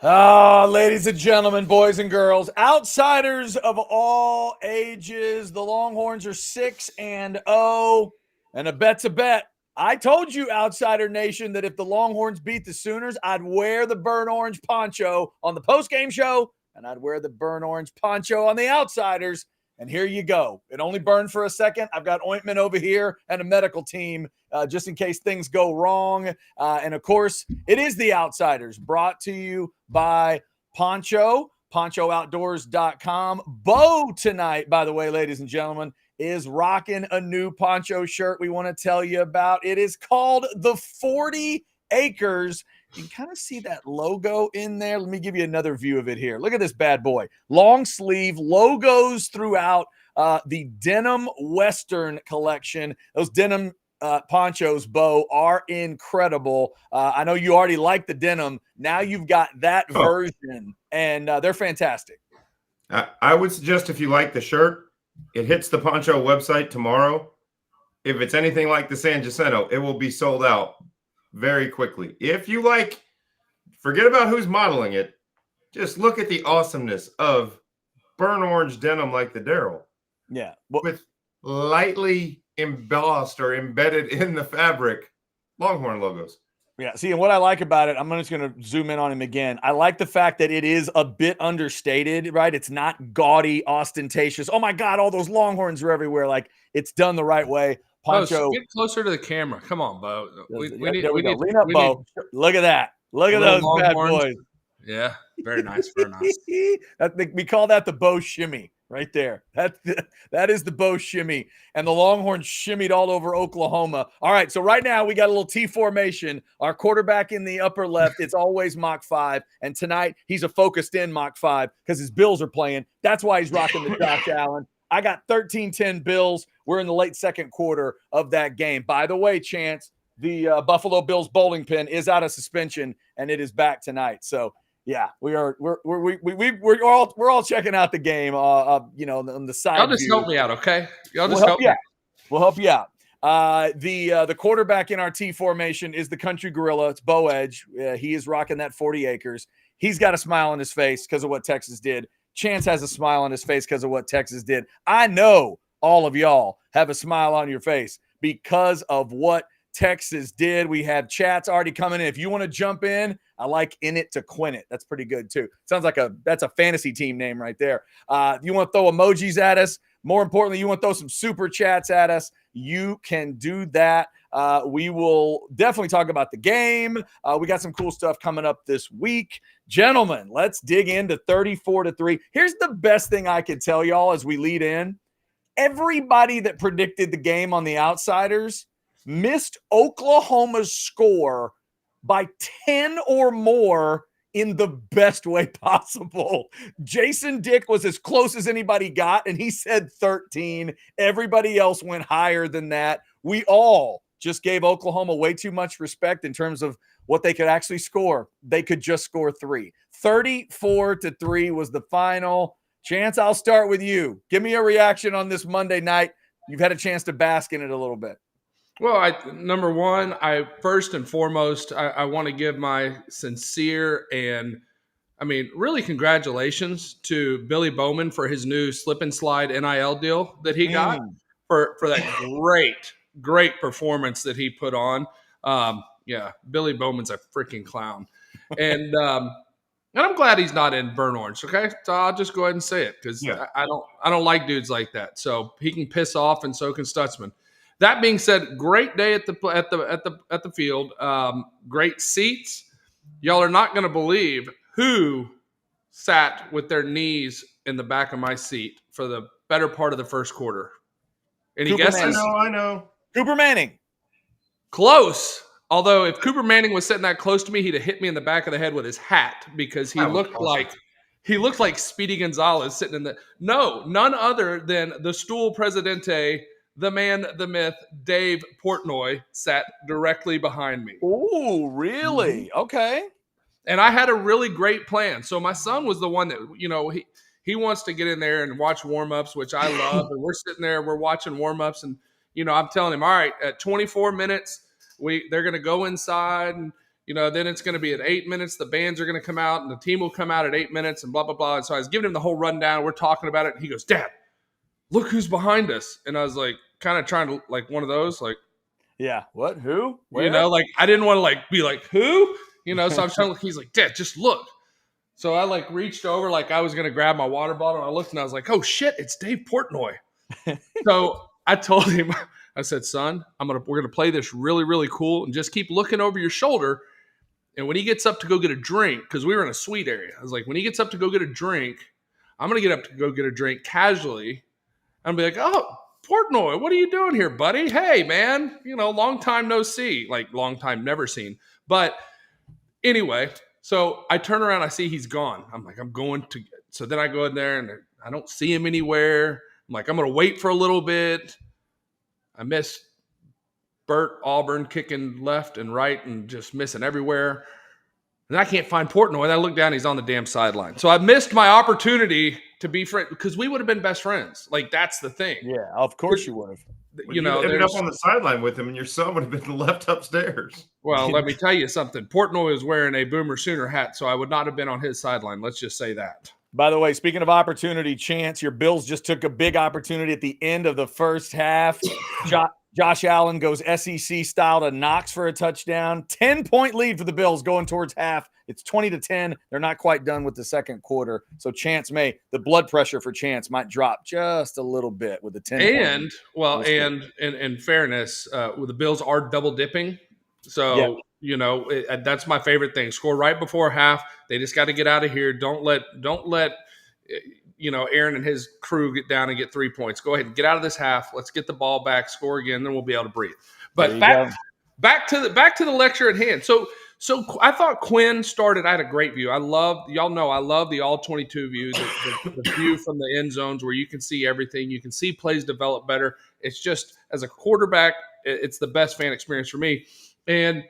Ah, ladies and gentlemen, boys and girls, outsiders of all ages, the Longhorns are 6-0, and a bet's a bet. I told you, Outsider Nation, that if the Longhorns beat the Sooners, I'd wear the burnt orange poncho on the postgame show, and I'd wear the burnt orange poncho on the Outsiders. And here you go. It only burned for a second. I've got ointment over here and a medical team just in case things go wrong. And of course, it is the Outsiders, brought to you by Poncho, ponchooutdoors.com. Bo tonight, by the way, ladies and gentlemen, is rocking a new poncho shirt we want to tell you about. It is called the 40 Acres. You can kind of see that logo in there. Let me give you another view of it here. Look at this bad boy. Long sleeve, logos throughout the denim Western collection. Those denim ponchos, Bo, are incredible. I know you already like the denim. Now you've got that version, and they're fantastic. I would suggest if you like the shirt, it hits the Poncho website tomorrow. If it's anything like the San Jacinto, it will be sold out very quickly. If you like, forget about who's modeling it. Just look at the awesomeness of burnt orange denim like the Darryl. Yeah. With lightly embossed or embedded in the fabric Longhorn logos. Yeah, see, and what I like about it, I'm just going to zoom in on him again. I like the fact that it is a bit understated, right? It's not gaudy, ostentatious. Oh, my God, all those Longhorns are everywhere. Like, it's done the right way. Poncho. Get closer to the camera. Come on, Bo. There we go. Lean up, Bo. Look at that. Look at those bad boys. Yeah, very nice. Very nice. We call that the Bo shimmy right there. That is the Bo shimmy. And the Longhorns shimmied all over Oklahoma. All right, so right now we got a little T formation. Our quarterback in the upper left, it's always Mach 5. And tonight he's a focused in Mach 5 because his Bills are playing. That's why he's rocking the Josh Allen. I got 13-10 Bills. We're in the late second quarter of that game. By the way, Chance, the Buffalo Bills bowling pin is out of suspension, and it is back tonight. So, yeah, we're all checking out the game. On the side. Y'all just help me out, okay? Y'all just help me out. We'll help you out. The quarterback in our T formation is the country gorilla. It's Bo Edge. He is rocking that 40 acres. He's got a smile on his face because of what Texas did. Chance has a smile on his face because of what Texas did. I know all of y'all have a smile on your face because of what Texas did. We have chats already coming in. If you want to jump in, I like In It to Quin It. That's pretty good too. Sounds like that's a fantasy team name right there. You want to throw emojis at us? More importantly, you want to throw some super chats at us? You can do that. We will definitely talk about the game. We got some cool stuff coming up this week. Gentlemen, let's dig into 34-3. Here's the best thing I could tell y'all as we lead in. Everybody that predicted the game on the Outsiders missed Oklahoma's score by 10 or more in the best way possible. Jason Dick was as close as anybody got, and he said 13. Everybody else went higher than that. We all just gave Oklahoma way too much respect in terms of what they could actually score. They could just score 3. 34-3 was the final. Chance, I'll start with you. Give me a reaction on this Monday night. You've had a chance to bask in it a little bit. Well, number one, first and foremost, I want to give my sincere and, really congratulations to Billy Bowman for his new slip and slide NIL deal that he got for that great performance that he put on. Billy Bowman's a freaking clown. And I'm glad he's not in burnt orange. Okay, so I'll just go ahead and say it because I don't like dudes like that. So he can piss off, and so can Stutzman. That being said, great day at the field. Great seats. Y'all are not going to believe who sat with their knees in the back of my seat for the better part of the first quarter. Any guesses? I know. Cooper Manning. Close. Although if Cooper Manning was sitting that close to me, he'd have hit me in the back of the head with his hat because he looked like Speedy Gonzalez sitting in none other than the stool presidente, the man, the myth, Dave Portnoy, sat directly behind me. Oh, really? Mm-hmm. Okay. And I had a really great plan. So my son was the one that, he wants to get in there and watch warm-ups, which I love. And we're sitting there, we're watching warm-ups. And, I'm telling him, all right, at 24 minutes, they're going to go inside and, then it's going to be at 8 minutes. The bands are going to come out and the team will come out at 8 minutes and blah, blah, blah. And so I was giving him the whole rundown. We're talking about it. And he goes, Dad, look who's behind us. And I was like, kind of trying to like one of those, like, Yeah. What? Who? Where? like I didn't want to like be like, who? So I was trying to look. He's like, Dad, just look. So I like reached over like I was going to grab my water bottle. And I looked and I was like, oh shit, it's Dave Portnoy. So I told him, I said, son, we're going to play this really, really cool and just keep looking over your shoulder. And when he gets up to go get a drink, because we were in a suite area, I was like, when he gets up to go get a drink, I'm going to get up to go get a drink casually. And be like, oh, Portnoy, what are you doing here, buddy? Hey, man, long time no see, like long time never seen. But anyway, so I turn around, I see he's gone. I'm like, so then I go in there and I don't see him anywhere. I'm like, I'm going to wait for a little bit. I miss Burt Auburn kicking left and right and just missing everywhere. And I can't find Portnoy. And I look down, he's on the damn sideline. So I missed my opportunity to be friends because we would have been best friends. Like, that's the thing. Yeah, of course you would have. You ended up on the sideline with him, and your son would have been left upstairs. Well, let me tell you something. Portnoy is wearing a Boomer Sooner hat, so I would not have been on his sideline. Let's just say that. By the way, speaking of opportunity, Chance, your Bills just took a big opportunity at the end of the first half. Josh Allen goes SEC style to Knox for a touchdown. 10-point lead for the Bills going towards half. It's 20-10. They're not quite done with the second quarter. So the blood pressure for Chance might drop just a little bit with the 10. And, well, and in fairness, the Bills are double dipping. So, that's my favorite thing. Score right before half. They just got to get out of here. Don't let Aaron and his crew get down and get 3 points. Go ahead and get out of this half. Let's get the ball back, score again, then we'll be able to breathe. But back to the lecture at hand. So I thought Quinn started. I had a great view. I love the all 22 view, the view from the end zones where you can see everything. You can see plays develop better. It's just, as a quarterback, it's the best fan experience for me. And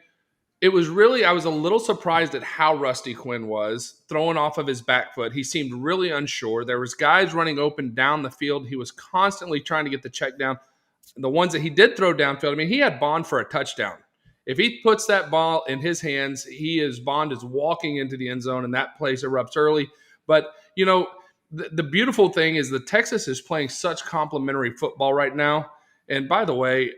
it was really, I was a little surprised at how rusty Quinn was, throwing off of his back foot. He seemed really unsure. There was guys running open down the field. He was constantly trying to get the check down. The ones that he did throw downfield, he had Bond for a touchdown. If he puts that ball in his hands, Bond is walking into the end zone, and that place erupts early. But, the beautiful thing is that Texas is playing such complimentary football right now. And by the way,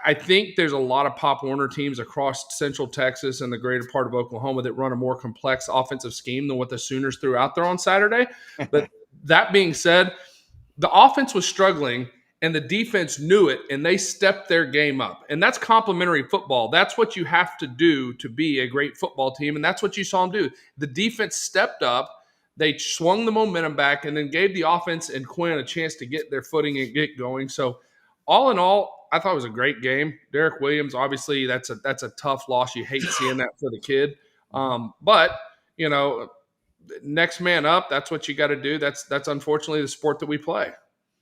I think there's a lot of Pop Warner teams across Central Texas and the greater part of Oklahoma that run a more complex offensive scheme than what the Sooners threw out there on Saturday. But that being said, the offense was struggling and the defense knew it, and they stepped their game up. And that's complimentary football. That's what you have to do to be a great football team, and that's what you saw them do. The defense stepped up. They swung the momentum back and then gave the offense and Quinn a chance to get their footing and get going. So all in all, I thought it was a great game. Derek Williams, obviously, that's a tough loss. You hate seeing that for the kid. But, next man up, that's what you got to do. That's unfortunately the sport that we play.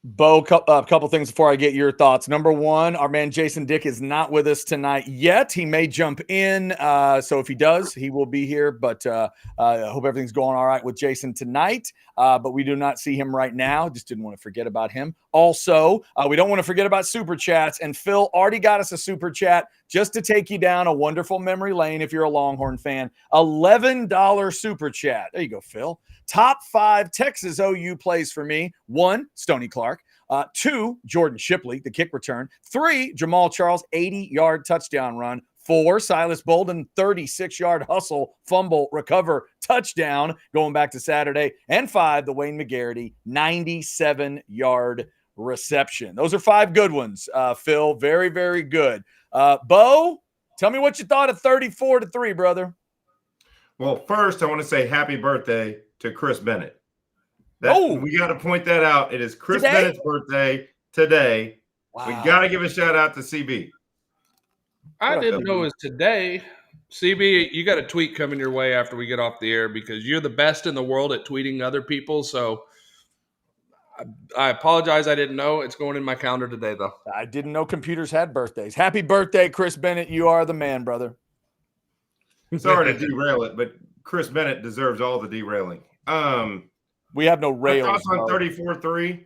Bo, a couple things before I get your thoughts. Number one, our man Jason Dick is not with us tonight yet. He may jump in. So if he does, he will be here. But I hope everything's going all right with Jason tonight. But we do not see him right now. Just didn't want to forget about him. Also, we don't want to forget about Super Chats. And Phil already got us a Super Chat just to take you down a wonderful memory lane if you're a Longhorn fan. $11 Super Chat. There you go, Phil. Top 5 Texas OU plays for me. 1, Stoney Clark. 2, Jordan Shipley, the kick return. 3, Jamal Charles, 80-yard touchdown run. 4, Silas Bolden, 36-yard hustle, fumble, recover, touchdown, going back to Saturday. And 5, the Wayne McGarity, 97-yard reception. Those are 5 good ones, Phil. Very, very good. Bo, tell me what you thought of 34-3, brother. Well, first, I want to say happy birthday to Chris Bennett. We got to point that out. It is Chris Bennett's birthday today. Wow. We got to give a shout out to CB. I didn't know it was today. CB, you got a tweet coming your way after we get off the air because you're the best in the world at tweeting other people. So I apologize. I didn't know. It's going in my calendar today, though. I didn't know computers had birthdays. Happy birthday, Chris Bennett. You are the man, brother. Sorry to derail it, but Chris Bennett deserves all the derailing. We have no rails. Thoughts on 34-3.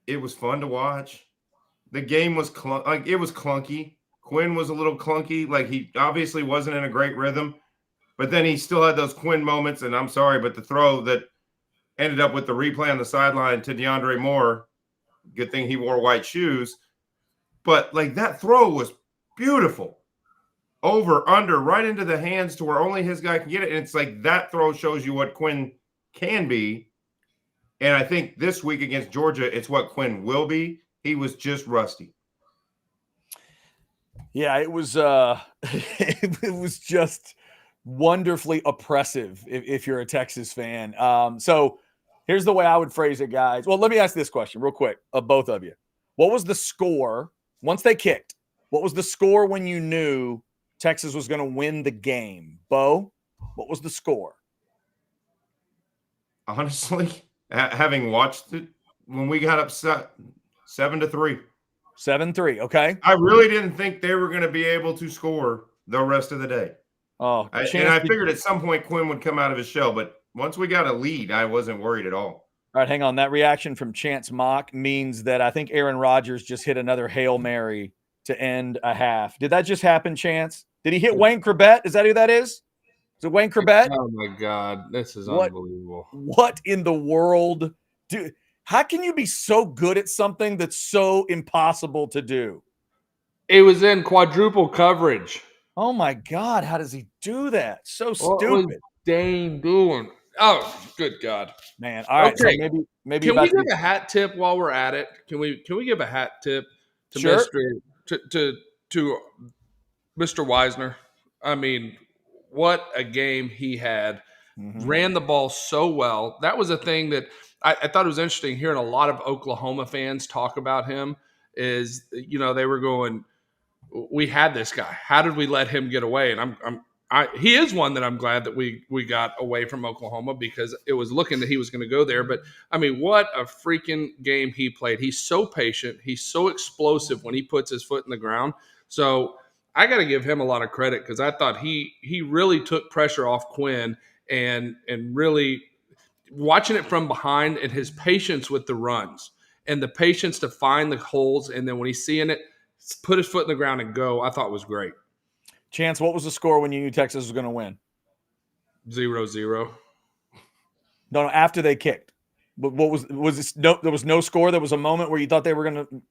It was fun to watch. The game was clunky, Quinn was a little clunky. Like, he obviously wasn't in a great rhythm, but then he still had those Quinn moments. And I'm sorry, but the throw that ended up with the replay on the sideline to DeAndre Moore, good thing he wore white shoes. But like, that throw was beautiful. Over, under, right into the hands to where only his guy can get it. And it's like, that throw shows you what Quinn can be. And I think this week against Georgia, it's what Quinn will be. He was just rusty. Yeah, it was it was just wonderfully oppressive if you're a Texas fan. So here's the way I would phrase it, guys. Well, let me ask this question real quick of both of you. What was the score once they kicked? What was the score when you knew Texas was going to win the game? Bo, what was the score? Honestly, having watched it, when we got upset, 7-3. 7-3, okay. I really didn't think they were going to be able to score the rest of the day. Oh, And I figured at some point Quinn would come out of his shell, but once we got a lead, I wasn't worried at all. All right, hang on. That reaction from Chance Mock means that I think Aaron Rodgers just hit another Hail Mary to end a half. Did that just happen, Chance? Did he hit Wayne Corbett? Is that who that is? Is it Wayne Corbett? Oh my God, this is unbelievable. What in the world? How can you be so good at something that's so impossible to do? It was in quadruple coverage. Oh my God, how does he do that? So What stupid. was Dane doing? Oh, good God, man. All right, okay. So maybe can we give a hat tip while we're at it? Can we give a hat tip to sure. to Mr. Wisner? I mean, what a game he had. Mm-hmm. Ran the ball so well. That was a thing that I thought it was interesting hearing a lot of Oklahoma fans talk about him. Is, you know, they were going, we had this guy. How did we let him get away? And he is one that I'm glad that we got away from Oklahoma, because it was looking that he was going to go there. But I mean, what a freaking game he played. He's so patient. He's so explosive when he puts his foot in the ground. So I got to give him a lot of credit, because I thought he really took pressure off Quinn, and really watching it from behind, and his patience with the runs and the patience to find the holes. And then when he's seeing it, put his foot in the ground and go, I thought was great. Chance, what was the score when you knew Texas was going to win? 0-0. No, after they kicked. But was this? No, there was no score. There was a moment where you thought they were going to.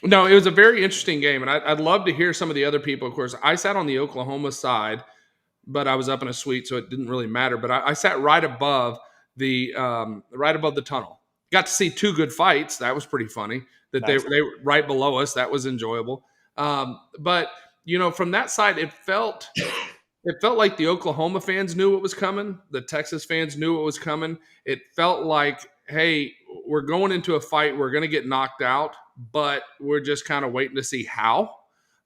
No, it was a very interesting game, and I'd love to hear some of the other people. Of course, I sat on the Oklahoma side, but I was up in a suite, so it didn't really matter. But I sat right above the tunnel. Got to see two good fights. That was pretty funny. That nice. they were right below us. That was enjoyable. But you know, from that side, it felt like the Oklahoma fans knew what was coming. The Texas fans knew what was coming. It felt like, hey, we're going into a fight. We're going to get knocked out, but we're just kind of waiting to see how.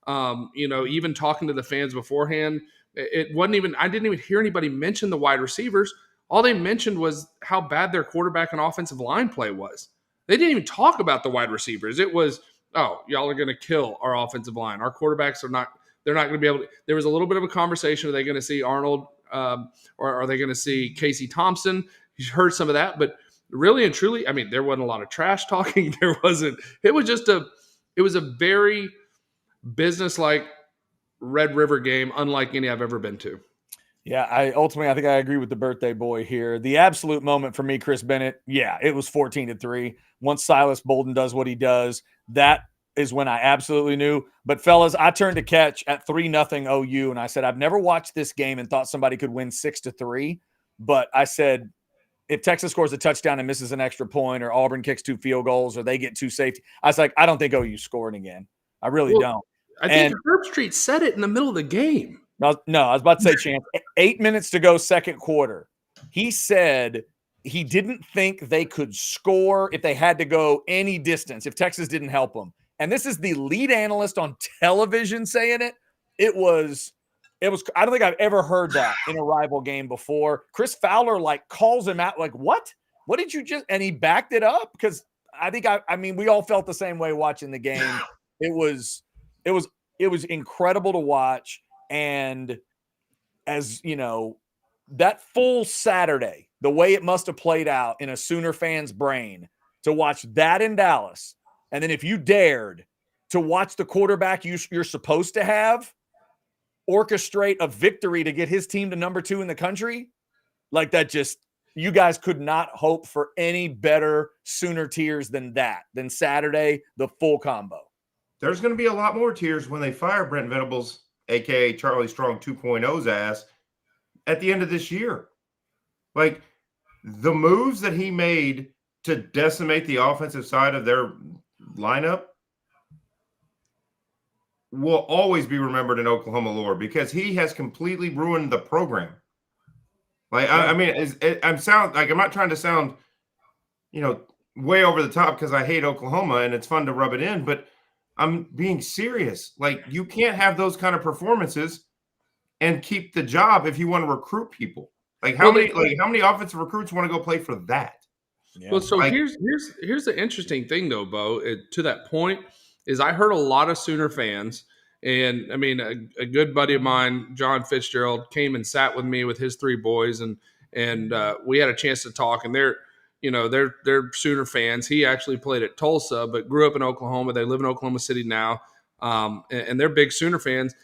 You know, even talking to the fans beforehand, it wasn't even. I didn't even hear anybody mention the wide receivers. All they mentioned was how bad their quarterback and offensive line play was. They didn't even talk about the wide receivers. It was, oh, y'all are going to kill our offensive line. Our quarterbacks are not. They're not going to be able to. There was a little bit of a conversation. Are they going to see Arnold, or are they going to see Casey Thompson? You heard some of that, but really and truly, I mean, there wasn't a lot of trash talking. There wasn't. It was just it was a very business-like Red River game, unlike any I've ever been to. Yeah, I think I agree with the birthday boy here. The absolute moment for me, Chris Bennett, yeah, it was 14-3. Once Silas Bolden does what he does, that is when I absolutely knew. But fellas, I turned to catch at 3-0 OU, and I said, I've never watched this game and thought somebody could win 6-3. But I said, if Texas scores a touchdown and misses an extra point, or Auburn kicks 2 field goals, or they get 2 safety, I was like, I don't think OU's scoring again. I really don't. I think Herb Street said it in the middle of the game. No, I was about to say, Chance, 8 minutes to go, second quarter. He said he didn't think they could score if they had to go any distance, if Texas didn't help them. And this is the lead analyst on television saying it. It was, I don't think I've ever heard that in a rival game before. Chris Fowler calls him out, what? What did you just, and he backed it up? Because I think, I mean, we all felt the same way watching the game. It was incredible to watch. And as you know, that full Saturday, the way it must have played out in a Sooner fan's brain to watch that in Dallas. And then if you dared to watch the quarterback you're supposed to have orchestrate a victory to get his team to number 2 in the country. Like that, just you guys could not hope for any better Sooner tears than Saturday, the full combo. There's going to be a lot more tears when they fire Brent Venables, aka Charlie Strong 2.0's ass, at the end of this year. Like the moves that he made to decimate the offensive side of their lineup will always be remembered in Oklahoma lore because he has completely ruined the program. Like, I mean, I'm not trying to sound, way over the top because I hate Oklahoma and it's fun to rub it in, but I'm being serious. Like, you can't have those kind of performances and keep the job if you want to recruit people. Like, how many offensive recruits want to go play for that? Yeah. Well, so here's the interesting thing, though, Bo. To that point, is I heard a lot of Sooner fans, and I mean, a good buddy of mine, John Fitzgerald, came and sat with me with his 3 boys, and we had a chance to talk. And they're Sooner fans. He actually played at Tulsa, but grew up in Oklahoma. They live in Oklahoma City now, and they're big Sooner fans.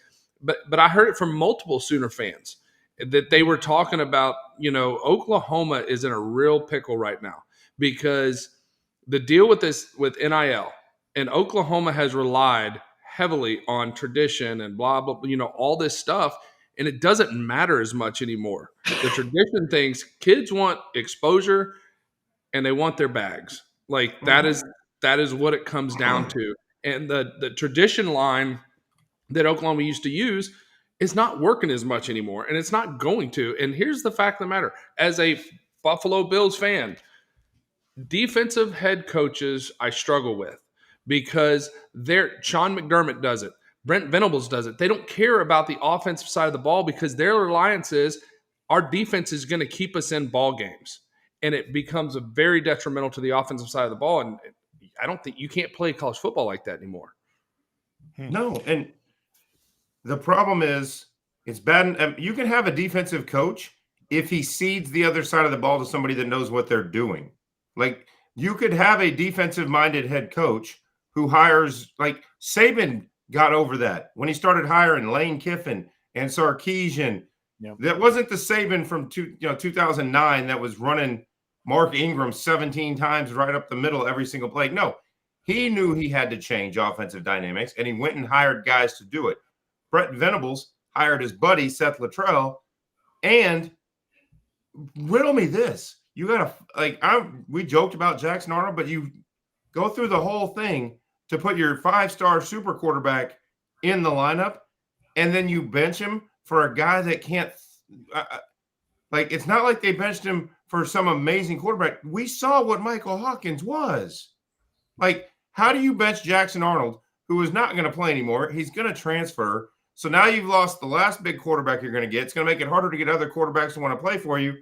But I heard it from multiple Sooner fans that they were talking about. Oklahoma is in a real pickle right now because the deal with NIL, and Oklahoma has relied heavily on tradition and blah, blah, all this stuff. And it doesn't matter as much anymore. The tradition things, kids want exposure and they want their bags. Like that is what it comes down to. And the tradition line that Oklahoma used to use is not working as much anymore. And it's not going to. And here's the fact of the matter. As a Buffalo Bills fan, defensive head coaches I struggle with because Sean McDermott does it. Brent Venables does it. They don't care about the offensive side of the ball because their reliance is our defense is going to keep us in ball games. And it becomes very detrimental to the offensive side of the ball. And I don't think you can't play college football like that anymore. No. And the problem is it's bad. You can have a defensive coach if he cedes the other side of the ball to somebody that knows what they're doing. Like you could have a defensive-minded head coach who hires, like Saban got over that when he started hiring Lane Kiffin and Sarkisian. Yep. That wasn't the Saban from 2009 that was running Mark Ingram 17 times right up the middle every single play. No, he knew he had to change offensive dynamics, and he went and hired guys to do it. Brent Venables hired his buddy Seth Luttrell, and riddle me this. You got to we joked about Jackson Arnold, but you go through the whole thing to put your 5-star super quarterback in the lineup, and then you bench him for a guy that can't it's not like they benched him for some amazing quarterback. We saw what Michael Hawkins was. Like, how do you bench Jackson Arnold, who is not going to play anymore? He's going to transfer. So now you've lost the last big quarterback you're going to get. It's going to make it harder to get other quarterbacks to want to play for you.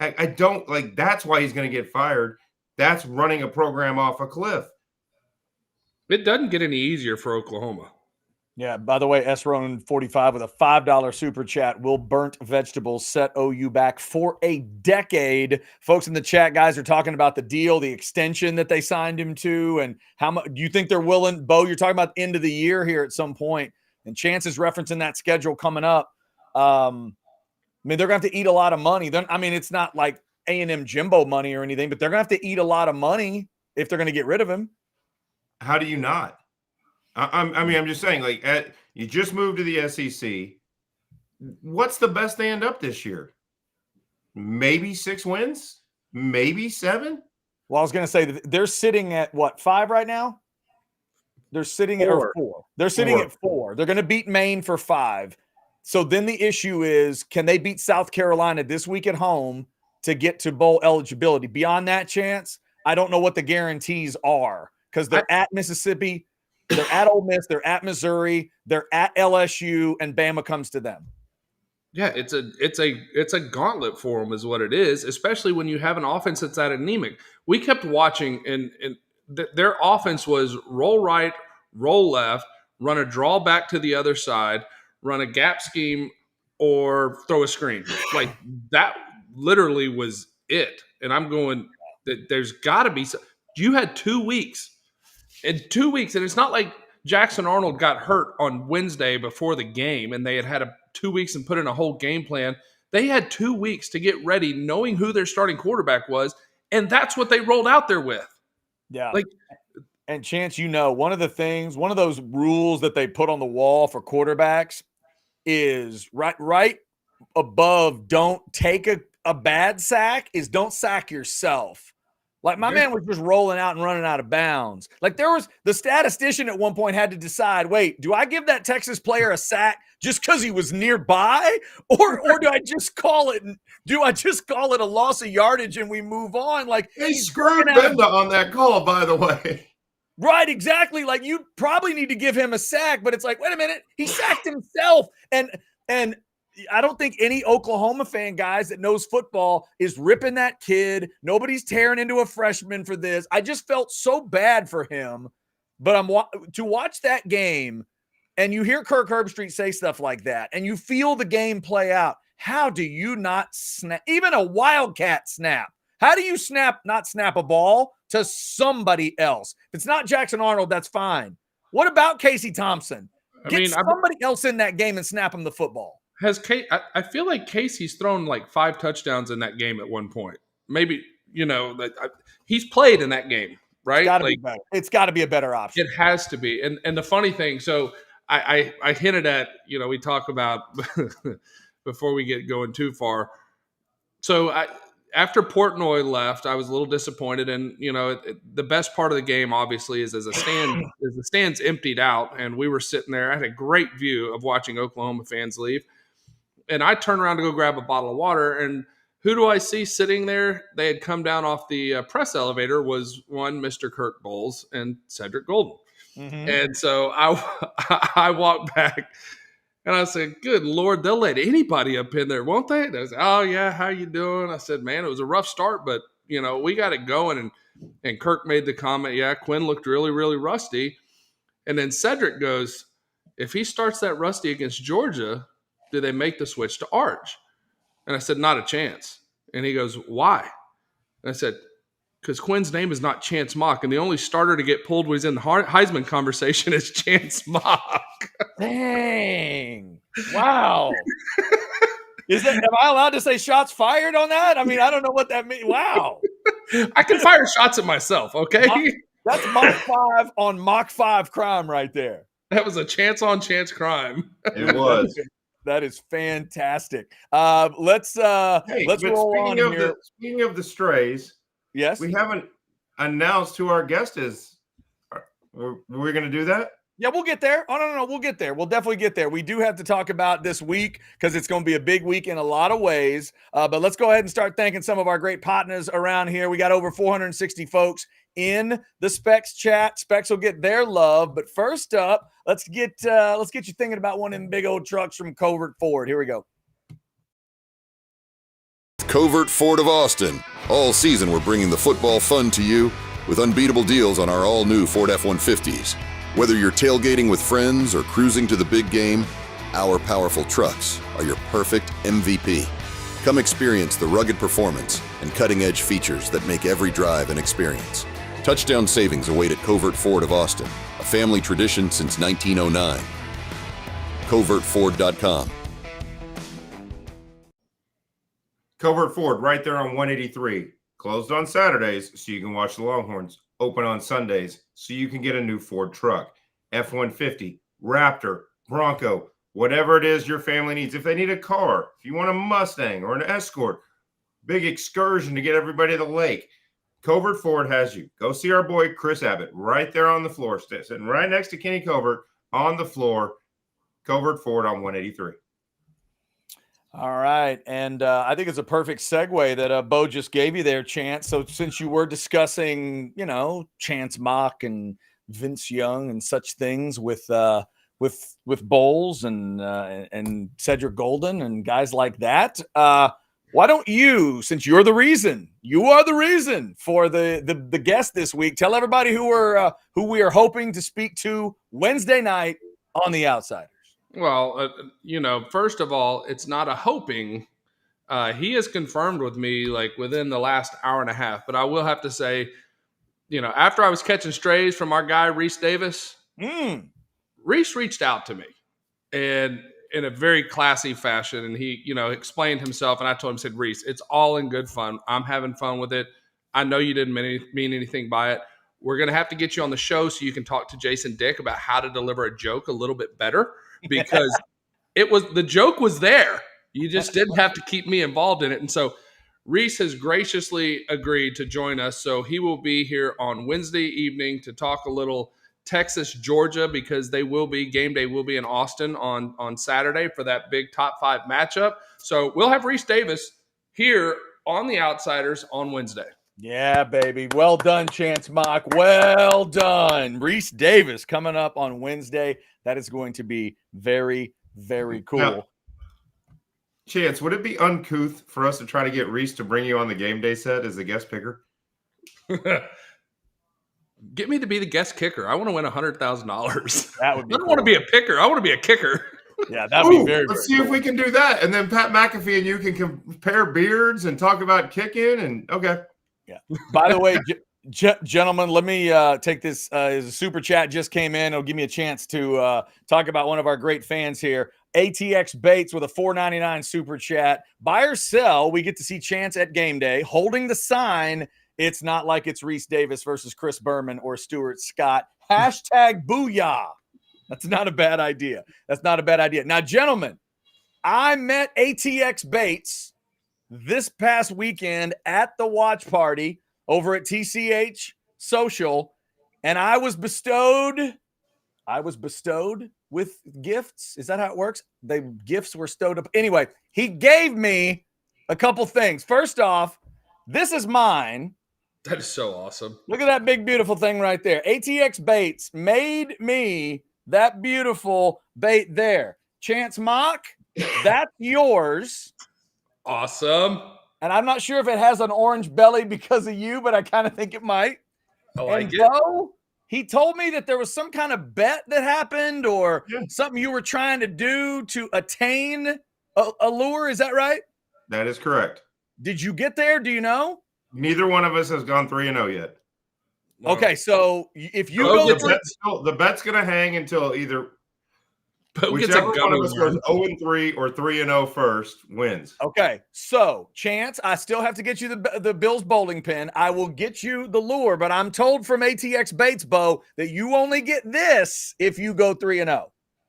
I don't like that's why he's going to get fired. That's running a program off a cliff. It doesn't get any easier for Oklahoma. Yeah, by the way, SRonan45 with a $5 super chat. Will burnt vegetables set OU back for a decade? Folks in the chat, guys, are talking about the deal, the extension that they signed him to, and how much do you think they're willing? Bo, you're talking about end of the year here at some point, and Chance is referencing that schedule coming up. I mean, they're going to have to eat a lot of money. It's not like A&M Jimbo money or anything, but they're going to have to eat a lot of money if they're going to get rid of him. How do you not? I'm just saying, you just moved to the SEC. What's the best they end up this year? Maybe 6 wins? Maybe 7? Well, I was going to say they're sitting at, 5 right now? They're sitting at 4. They're sitting at 4. They're going to beat Maine for 5. So then the issue is, can they beat South Carolina this week at home to get to bowl eligibility? Beyond that chance, I don't know what the guarantees are because they're at Mississippi, they're at Ole Miss, they're at Missouri, they're at LSU, and Bama comes to them. Yeah, it's a gauntlet for them is what it is, especially when you have an offense that's that anemic. We kept watching, and their offense was roll right, roll left, run a draw back to the other side, run a gap scheme, or throw a screen. Like that literally was it. And I'm going that there's got to be – you had 2 weeks in 2 weeks, and it's not like Jackson Arnold got hurt on Wednesday before the game, and they had 2 weeks and put in a whole game plan. They had 2 weeks to get ready, knowing who their starting quarterback was, and that's what they rolled out there with. Yeah. Like, and Chance, one of those rules that they put on the wall for quarterbacks is right above don't take a bad sack is don't sack yourself. Like my man was just rolling out and running out of bounds. Like there was the statistician at one point had to decide, wait, do I give that Texas player a sack just because he was nearby? Or do I just call it a loss of yardage and we move on? Like they screwed Benda on that call, by the way. Right, exactly. Like you probably need to give him a sack, but it's like, wait a minute, he sacked himself. And I don't think any Oklahoma fan, guys, that knows football is ripping that kid. Nobody's tearing into a freshman for this. I just felt so bad for him. But to watch that game, and you hear Kirk Herbstreit say stuff like that, and you feel the game play out. How do you not snap? Even a wildcat snap. How do you not snap a ball to somebody else? If it's not Jackson Arnold, that's fine. What about Casey Thompson? Get somebody else in that game and snap him the football. I feel like Casey's thrown like 5 touchdowns in that game at one point. Maybe, he's played in that game, right? It's got to be a better option. It has to be. And the funny thing, so I hinted at, we talk about before we get going too far. So after Portnoy left, I was a little disappointed. And, the best part of the game, obviously, is as the stands emptied out and we were sitting there. I had a great view of watching Oklahoma fans leave. And I turned around to go grab a bottle of water. And who do I see sitting there? They had come down off the press elevator was one Mr. Kirk Bowles and Cedric Golden. Mm-hmm. And so I walked back. And I said, good Lord, they'll let anybody up in there, won't they? They said, oh, yeah, how you doing? I said, man, it was a rough start, but, we got it going. And Kirk made the comment, yeah, Quinn looked really, really rusty. And then Cedric goes, if he starts that rusty against Georgia, do they make the switch to Arch? And I said, not a chance. And he goes, why? And I said, because Quinn's name is not Chance Mock, and the only starter to get pulled when he's in the Heisman conversation is Chance Mock. Dang. Wow. Am I allowed to say shots fired on that? I mean, I don't know what that means. Wow. I can fire shots at myself, okay? That's Mach 5 on Mach 5 crime right there. That was a chance-on-chance crime. It was. That is fantastic. Let's roll on here. Speaking of the strays, yes, we haven't announced who our guest is. We're going to do that? Yeah, we'll get there. Oh, no, we'll get there. We'll definitely get there. We do have to talk about this week because it's going to be a big week in a lot of ways. But let's go ahead and start thanking some of our great partners around here. We got over 460 folks in the Specs chat. Specs will get their love. But first up, let's get you thinking about one of them big old trucks from Covert Ford. Here we go. Covert Ford of Austin. All season, we're bringing the football fun to you with unbeatable deals on our all-new Ford F-150s. Whether you're tailgating with friends or cruising to the big game, our powerful trucks are your perfect MVP. Come experience the rugged performance and cutting-edge features that make every drive an experience. Touchdown savings await at Covert Ford of Austin, a family tradition since 1909. CovertFord.com. Covert Ford, right there on 183. Closed on Saturdays so you can watch the Longhorns. Open on Sundays so you can get a new Ford truck. F-150, Raptor, Bronco, whatever it is your family needs. If they need a car, if you want a Mustang or an Escort, big excursion to get everybody to the lake, Covert Ford has you. Go see our boy Chris Abbott right there on the floor, sitting right next to Kenny Covert on the floor. Covert Ford on 183. All right. And I think it's a perfect segue that Bo just gave you there, Chance. So since you were discussing, Chance Mock and Vince Young and such things with Bowles and Cedric Golden and guys like that, why don't you, since you are the reason for the guest this week, tell everybody who we are hoping to speak to Wednesday night on The Outsiders. Well, first of all, it's not a hoping. He has confirmed with me like within the last hour and a half, but I will have to say after I was catching strays from our guy, Reese Davis, Reese reached out to me and in a very classy fashion. And he, explained himself. And I told him, said, Reese, it's all in good fun. I'm having fun with it. I know you didn't mean anything by it. We're going to have to get you on the show so you can talk to Jason Dick about how to deliver a joke a little bit better, because the joke was there. You just didn't have to keep me involved in it. And so Reese has graciously agreed to join us. So he will be here on Wednesday evening to talk a little Texas, Georgia, because game day will be in Austin on Saturday for that big top 5 matchup. So we'll have Reese Davis here on The Outsiders on Wednesday. Yeah, baby. Well done, Chance Mock. Well done. Reese Davis coming up on Wednesday. That is going to be very, very cool. Now, Chance, would it be uncouth for us to try to get Reese to bring you on the game day set as a guest picker? Get me to be the guest kicker. I want to win $100,000. That would be I don't want to be a picker. I want to be a kicker. Yeah, that'd be very, let's very see cool. if we can do that. And then Pat McAfee and you can compare beards and talk about kicking. And okay. Yeah. By the way, gentlemen, let me take this as a super chat just came in. It'll give me a chance to talk about one of our great fans here. ATX Bates with a $4.99 super chat. Buy or sell, we get to see Chance at game day holding the sign. It's not like it's Reese Davis versus Chris Berman or Stuart Scott. Hashtag booyah. That's not a bad idea. That's not a bad idea. Now, gentlemen, I met ATX Bates this past weekend at the watch party over at TCH Social, and I was bestowed with gifts. Is that how it works? The gifts were stowed up. Anyway, he gave me a couple things. First off, this is mine. That is so awesome. Look at that big, beautiful thing right there. ATX Bates made me that beautiful bait there. Chance Mock, that's yours. Awesome. And I'm not sure if it has an orange belly because of you, but I kind of think it might. I like and it. Bo, he told me that there was some kind of bet that happened or something you were trying to do to attain a lure. Is that right? That is correct. Did you get there? Do you know? Neither one of us has gone 3-0 yet. No. Okay, so if you Bo go gets the bet's going to hang until either Bo gets a whichever one of us goes 0-3 or 3-0 first wins. Okay, so Chance, I still have to get you the Bills bowling pin. I will get you the lure, but I'm told from ATX Bates, Bo, that you only get this if you go 3-0.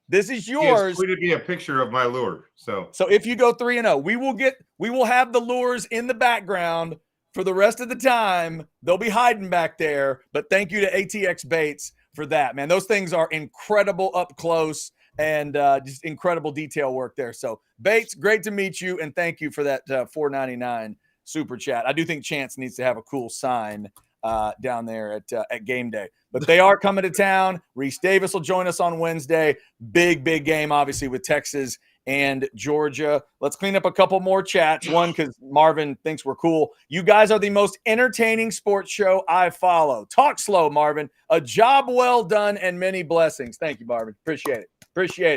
This is yours. He has tweeted me a picture of my lure. So if you go 3-0, we will have the lures in the background for the rest of the time. They'll be hiding back there. But thank you to ATX Bates for that, man. Those things are incredible up close and just incredible detail work there. So Bates, great to meet you, and thank you for that $4.99 super chat. I do think Chance needs to have a cool sign down there at game day. But they are coming to town. Reese Davis will join us on Wednesday. Big game, obviously, with Texas and Georgia. Let's clean up a couple more chats. One, because Marvin thinks we're cool. You guys are the most entertaining sports show I follow. Talk slow, Marvin. A job well done and many blessings. Thank you, Marvin. Appreciate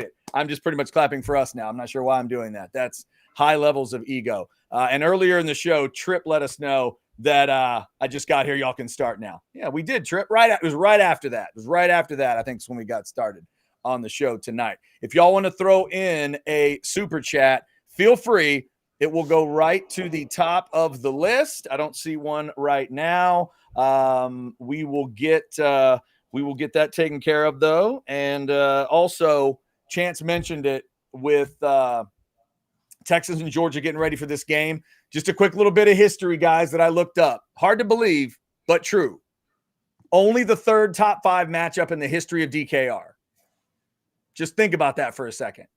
it. I'm just pretty much clapping for us now. I'm not sure why I'm doing that. That's high levels of ego. And earlier in the show, Tripp let us know that I just got here. Y'all can start now. Yeah, we did, Tripp. It was right after that. I think it's when we got started on the show tonight. If y'all want to throw in a super chat, feel free. It will go right to the top of the list. I don't see one right now. We will get that taken care of, though. And also, Chance mentioned it with Texas and Georgia getting ready for this game. Just a quick little bit of history, guys, that I looked up. Hard to believe, but true. Only the third top 5 matchup in the history of DKR. Just think about that for a second.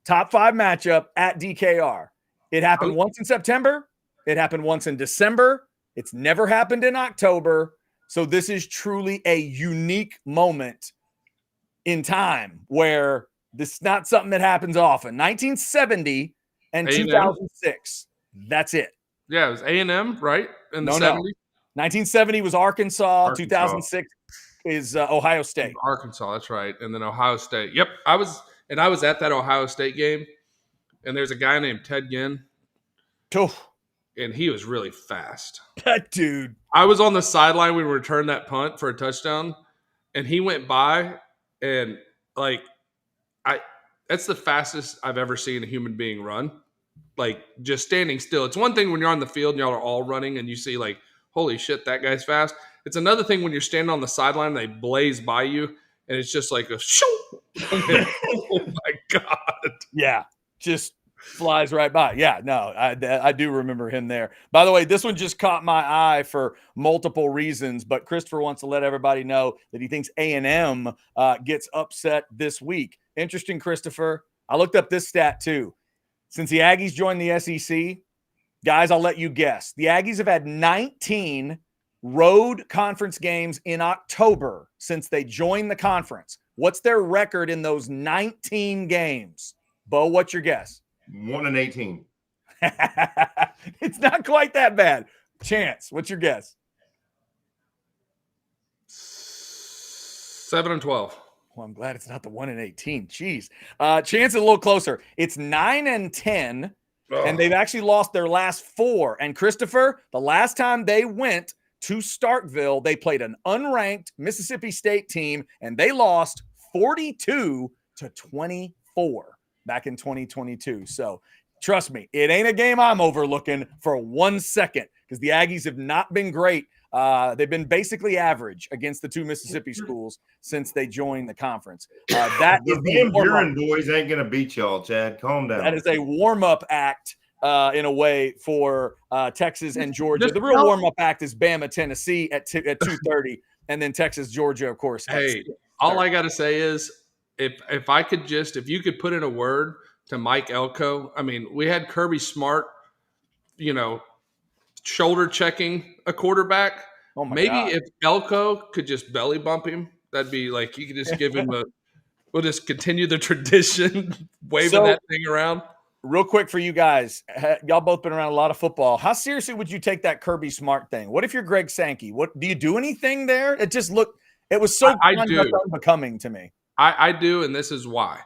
Top 5 matchup at DKR. It happened once in September. It happened once in December. It's never happened in October. So this is truly a unique moment in time where this is not something that happens often. 1970 and A&M. 2006. That's it. Yeah, it was A&M, right? In the 70s? 1970 was Arkansas. 2006 is Ohio State. Arkansas, that's right. And then Ohio State. Yep, I was at that Ohio State game, and there's a guy named Ted Ginn. Oh, and he was really fast. That dude. I was on the sideline when we returned that punt for a touchdown, and he went by, and like that's the fastest I've ever seen a human being run. Like just standing still. It's one thing when you're on the field and y'all are all running and you see like, holy shit, that guy's fast. It's another thing when you're standing on the sideline and they blaze by you and it's just like a shoo. Oh my God. Yeah, just flies right by. Yeah, no, I do remember him there. By the way, this one just caught my eye for multiple reasons, but Christopher wants to let everybody know that he thinks A&M gets upset this week. Interesting, Christopher. I looked up this stat too. Since the Aggies joined the SEC, guys, I'll let you guess. The Aggies have had 19 road conference games in October since they joined the conference. What's their record in those 19 games? Bo, what's your guess? 1-18. It's not quite that bad. Chance, what's your guess? 7-12. Well, I'm glad it's not the 1-18. Jeez. Chance is a little closer. It's 9-10, and they've actually lost their last 4. And Christopher, the last time they went to Starkville, they played an unranked Mississippi State team, and they lost 42-24 back in 2022. So trust me, it ain't a game I'm overlooking for 1 second because the Aggies have not been great. They've been basically average against the 2 Mississippi schools since they joined the conference. That is the Buren boys ain't gonna beat y'all, Chad. Calm down. That is a warm-up act in a way for Texas and Georgia. The real warm-up act is Bama, Tennessee at 2:30, and then Texas, Georgia, of course. Hey, all I gotta say is if I could just if you could put in a word to Mike Elko. I mean, we had Kirby Smart, shoulder checking a quarterback. Oh my Maybe God. if Elko could just belly bump him, that'd be like you could just give him we'll just continue the tradition, waving that thing around. Real quick for you guys, y'all both been around a lot of football. How seriously would you take that Kirby Smart thing? What if you're Greg Sankey? What do you do anything there? It just looked it was so unbecoming to me. I do, and this is why.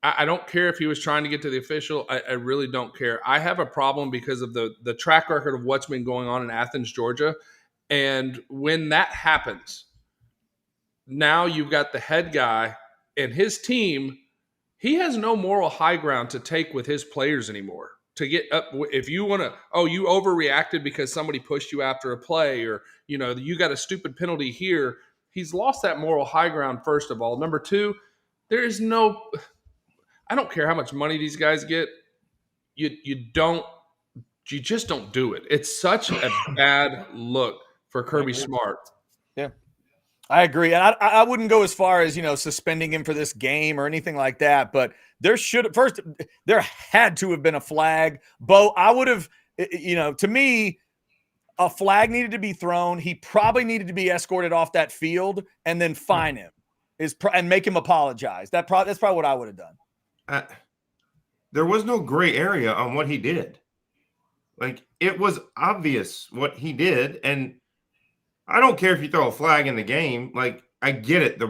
I don't care if he was trying to get to the official. I really don't care. I have a problem because of the track record of what's been going on in Athens, Georgia. And when that happens, now you've got the head guy and his team. He has no moral high ground to take with his players anymore. To get up, if you want to, you overreacted because somebody pushed you after a play or, you got a stupid penalty here. He's lost that moral high ground, first of all. Number two, there is no – I don't care how much money these guys get. You just don't do it. It's such a bad look for Kirby Smart. Yeah, I agree. And I wouldn't go as far as, suspending him for this game or anything like that. But there had to have been a flag. Bo, I would have, to me, a flag needed to be thrown. He probably needed to be escorted off that field and then fine him and make him apologize. That's probably what I would have done. There was no gray area on what he did. Like, it was obvious what he did. And I don't care if you throw a flag in the game. Like, I get it.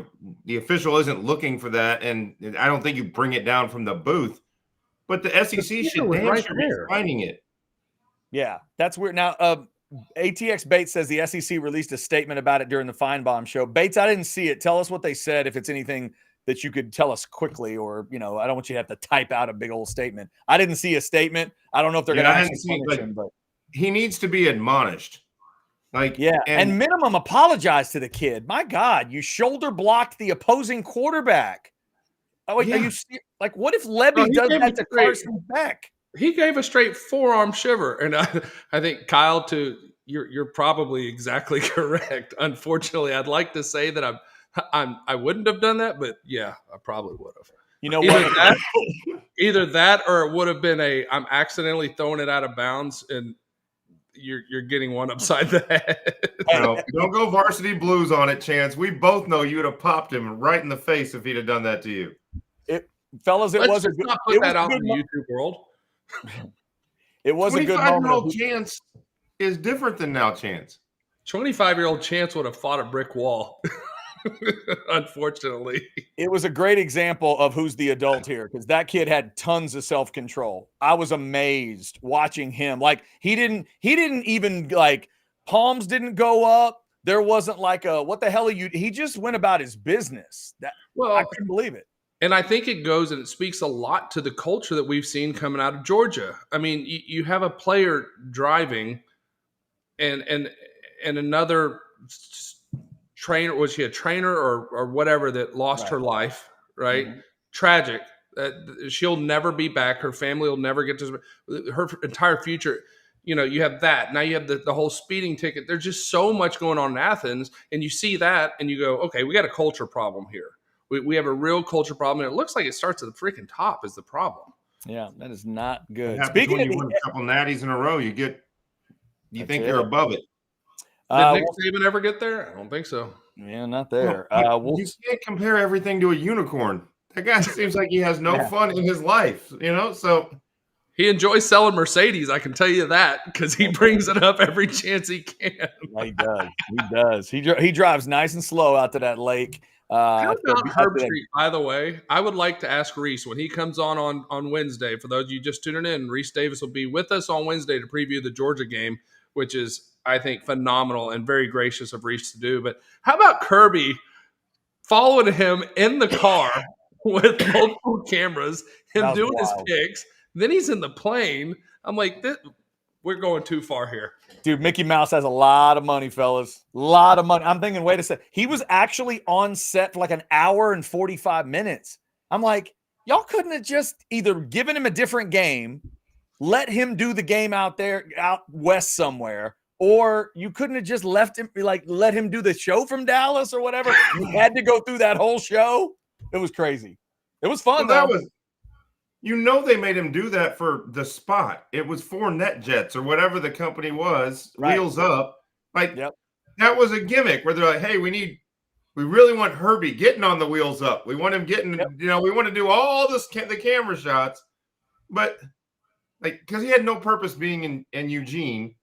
The official isn't looking for that. And I don't think you bring it down from the booth. But the SEC should be finding it. Yeah, that's weird. Now, ATX Bates says the SEC released a statement about it during the Feinbaum show. Bates, I didn't see it. Tell us what they said, if it's anything that you could tell us quickly, or, I don't want you to have to type out a big old statement. I didn't see a statement. I don't know if they're going to actually punish him, but he needs to be admonished. And minimum apologize to the kid. My God, you shoulder blocked the opposing quarterback. Are you what if Levy does that to Carson Beck? He gave a straight forearm shiver, and I think Kyle, you're probably exactly correct. Unfortunately, I'd like to say that I wouldn't have done that, but yeah, I probably would have. You know what? Either that, or it would have been I'm accidentally throwing it out of bounds, and you're getting one upside the head. No, don't go varsity blues on it, Chance. We both know you would have popped him right in the face if he'd have done that to you. Fellas, it was a good. Not put that out in the YouTube world. It was a good moment. 25-year-old Chance is different than now Chance. 25-year-old Chance would have fought a brick wall. Unfortunately. It was a great example of who's the adult here, because that kid had tons of self-control. I was amazed watching him. Like he didn't even like palms didn't go up. There wasn't like a what the hell are you? He just went about his business. That I Well, couldn't believe it. and I think it goes and it speaks a lot to the culture that we've seen coming out of Georgia. I mean, you have a player driving and another trainer, was she a trainer or whatever, that lost her life, right? Mhm. Tragic. She'll never be back. Her family will never get to her entire future. You know, you have that. Now you have the whole speeding ticket. There's just so much going on in Athens, and you see that and you go, okay, we got a culture problem here. We have a real culture problem, and it looks like it starts at the freaking top is the problem. Yeah, that is not It good. happens Speaking when of you win the, a couple natties in a row, you That's think it. you're above it. Did Nick Saban ever get there? I don't think so. Yeah, not there. You can't compare everything to a unicorn. That guy seems like he has no fun in his life, you know? So he enjoys selling Mercedes, I can tell you that, because he brings it up every chance he can. Yeah, he does. He does. He drives nice and slow out to that lake. How to about be- Herb to- Street, by the way? I would like to ask Reese when he comes on Wednesday. For those of you just tuning in, Reese Davis will be with us on Wednesday to preview the Georgia game, which is, I think, phenomenal and very gracious of Reese to do. But how about Kirby following him in the car with multiple cameras, That him was doing his wild. picks, then he's in the plane. I'm like, we're going too far here. Dude, Mickey Mouse has a lot of money, fellas. A lot of money. I'm thinking, wait a second. He was actually on set for like an hour and 45 minutes. I'm like, y'all couldn't have just either given him a different game, let him do the game out there, out west somewhere, or you couldn't have just left him, like, let him do the show from Dallas or whatever. You had to go through that whole show. It was crazy. It was fun, well, though. they made him do that for the spot. It was for NetJets or whatever the company was, Right. Wheels Up. Like Yep. that was a gimmick where they're like, hey, we really want Herbie getting on the wheels up. We want him getting, we want to do all this the camera shots, but like because he had no purpose being in Eugene,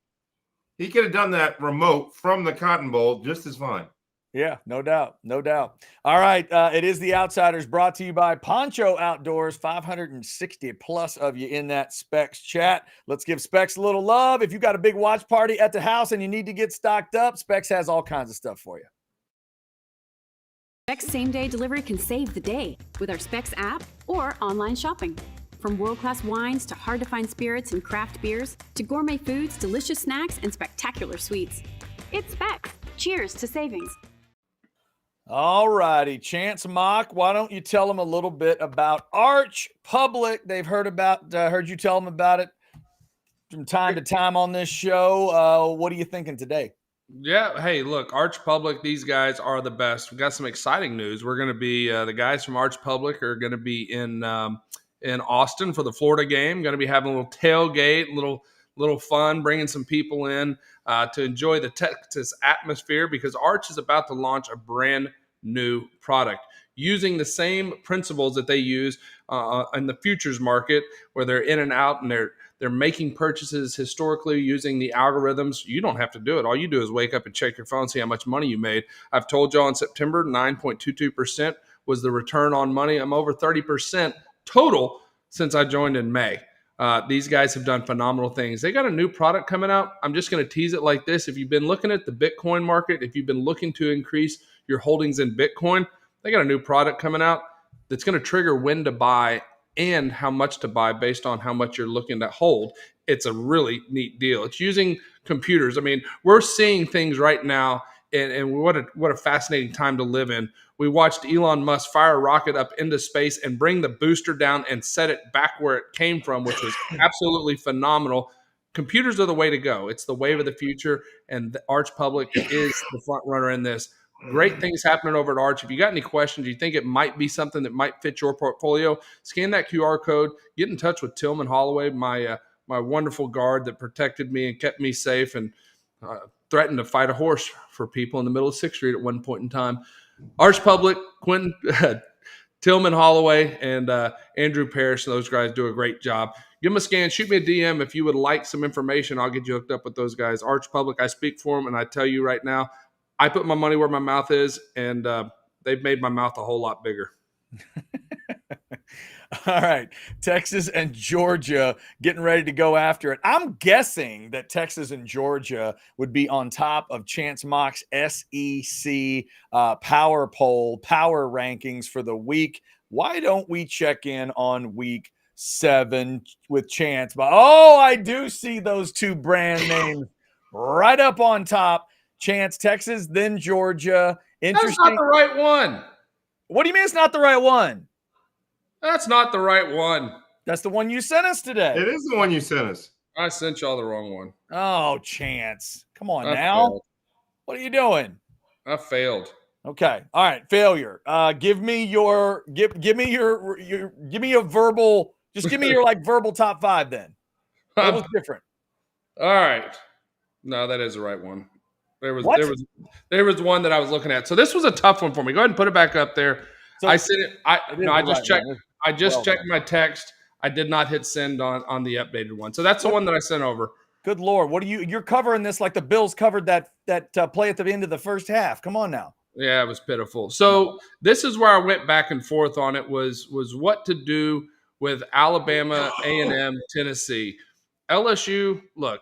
he could have done that remote from the Cotton Bowl just as fine. Yeah, no doubt. No doubt. All right. It is The Outsiders, brought to you by Poncho Outdoors. 560 plus of you in that Specs chat. Let's give Specs a little love. If you got a big watch party at the house and you need to get stocked up, Specs has all kinds of stuff for you. Specs same-day delivery can save the day with our Specs app or online shopping. From world-class wines to hard-to-find spirits and craft beers to gourmet foods, delicious snacks, and spectacular sweets. It's Specs. Cheers to savings. All righty. Chance Mock, why don't you tell them a little bit about Arch Public? They've heard you tell them about it from time to time on this show. What are you thinking today? Yeah. Hey, look, Arch Public, these guys are the best. We've got some exciting news. We're going to be, the guys from Arch Public are going to be in Austin for the Florida game. Going to be having a little tailgate, little fun, bringing some people in to enjoy the Texas atmosphere, because Arch is about to launch a brand new product using the same principles that they use in the futures market, where they're in and out and they're making purchases historically using the algorithms. You don't have to do it. All you do is wake up and check your phone, see how much money you made. I've told y'all in September, 9.22% was the return on money. I'm over 30% total since I joined in May. These guys have done phenomenal things. They got a new product coming out. I'm just going to tease it like this. If you've been looking at the Bitcoin market, if you've been looking to increase your holdings in Bitcoin, they got a new product coming out that's going to trigger when to buy and how much to buy based on how much you're looking to hold. It's a really neat deal. It's using computers. I mean, we're seeing things right now, and what a fascinating time to live in. We watched Elon Musk fire a rocket up into space and bring the booster down and set it back where it came from, which was absolutely phenomenal. Computers are the way to go. It's the wave of the future, and the Arch Public is the front runner in this. Great things happening over at Arch. If you got any questions, you think it might be something that might fit your portfolio, scan that QR code. Get in touch with Tillman Holloway, my wonderful guard that protected me and kept me safe and threatened to fight a horse for people in the middle of 6th Street at one point in time. Arch Public, Quentin, Tillman Holloway, and Andrew Parrish, those guys do a great job. Give them a scan. Shoot me a DM if you would like some information. I'll get you hooked up with those guys. Arch Public, I speak for them, and I tell you right now, I put my money where my mouth is, and they've made my mouth a whole lot bigger. All right. Texas and Georgia getting ready to go after it. I'm guessing that Texas and Georgia would be on top of Chance Mock's SEC power poll, power rankings for the week. Why don't we check in on week 7 with Chance? But I do see those two brand names right up on top. Chance, Texas, then Georgia. Interesting. That's not the right one. What do you mean it's not the right one? That's not the right one. That's the one you sent us today. It is the one you sent us. I sent y'all the wrong one. Oh, Chance. Come on I now. failed. What are you doing? I failed. Okay. All right. Failure. Give me your verbal, just give me your verbal top 5 then. What was different? All right. No, that is the right one. There was one that I was looking at. So this was a tough one for me. Go ahead and put it back up there. So, I sent it. I just checked. One. I just checked my text. I did not hit send on the updated one. So that's the one that I sent over. Good Lord. What are you're covering this like the Bills covered that play at the end of the first half. Come on now. Yeah, it was pitiful. So this is where I went back and forth on it was what to do with Alabama, A&M, Tennessee. LSU, look,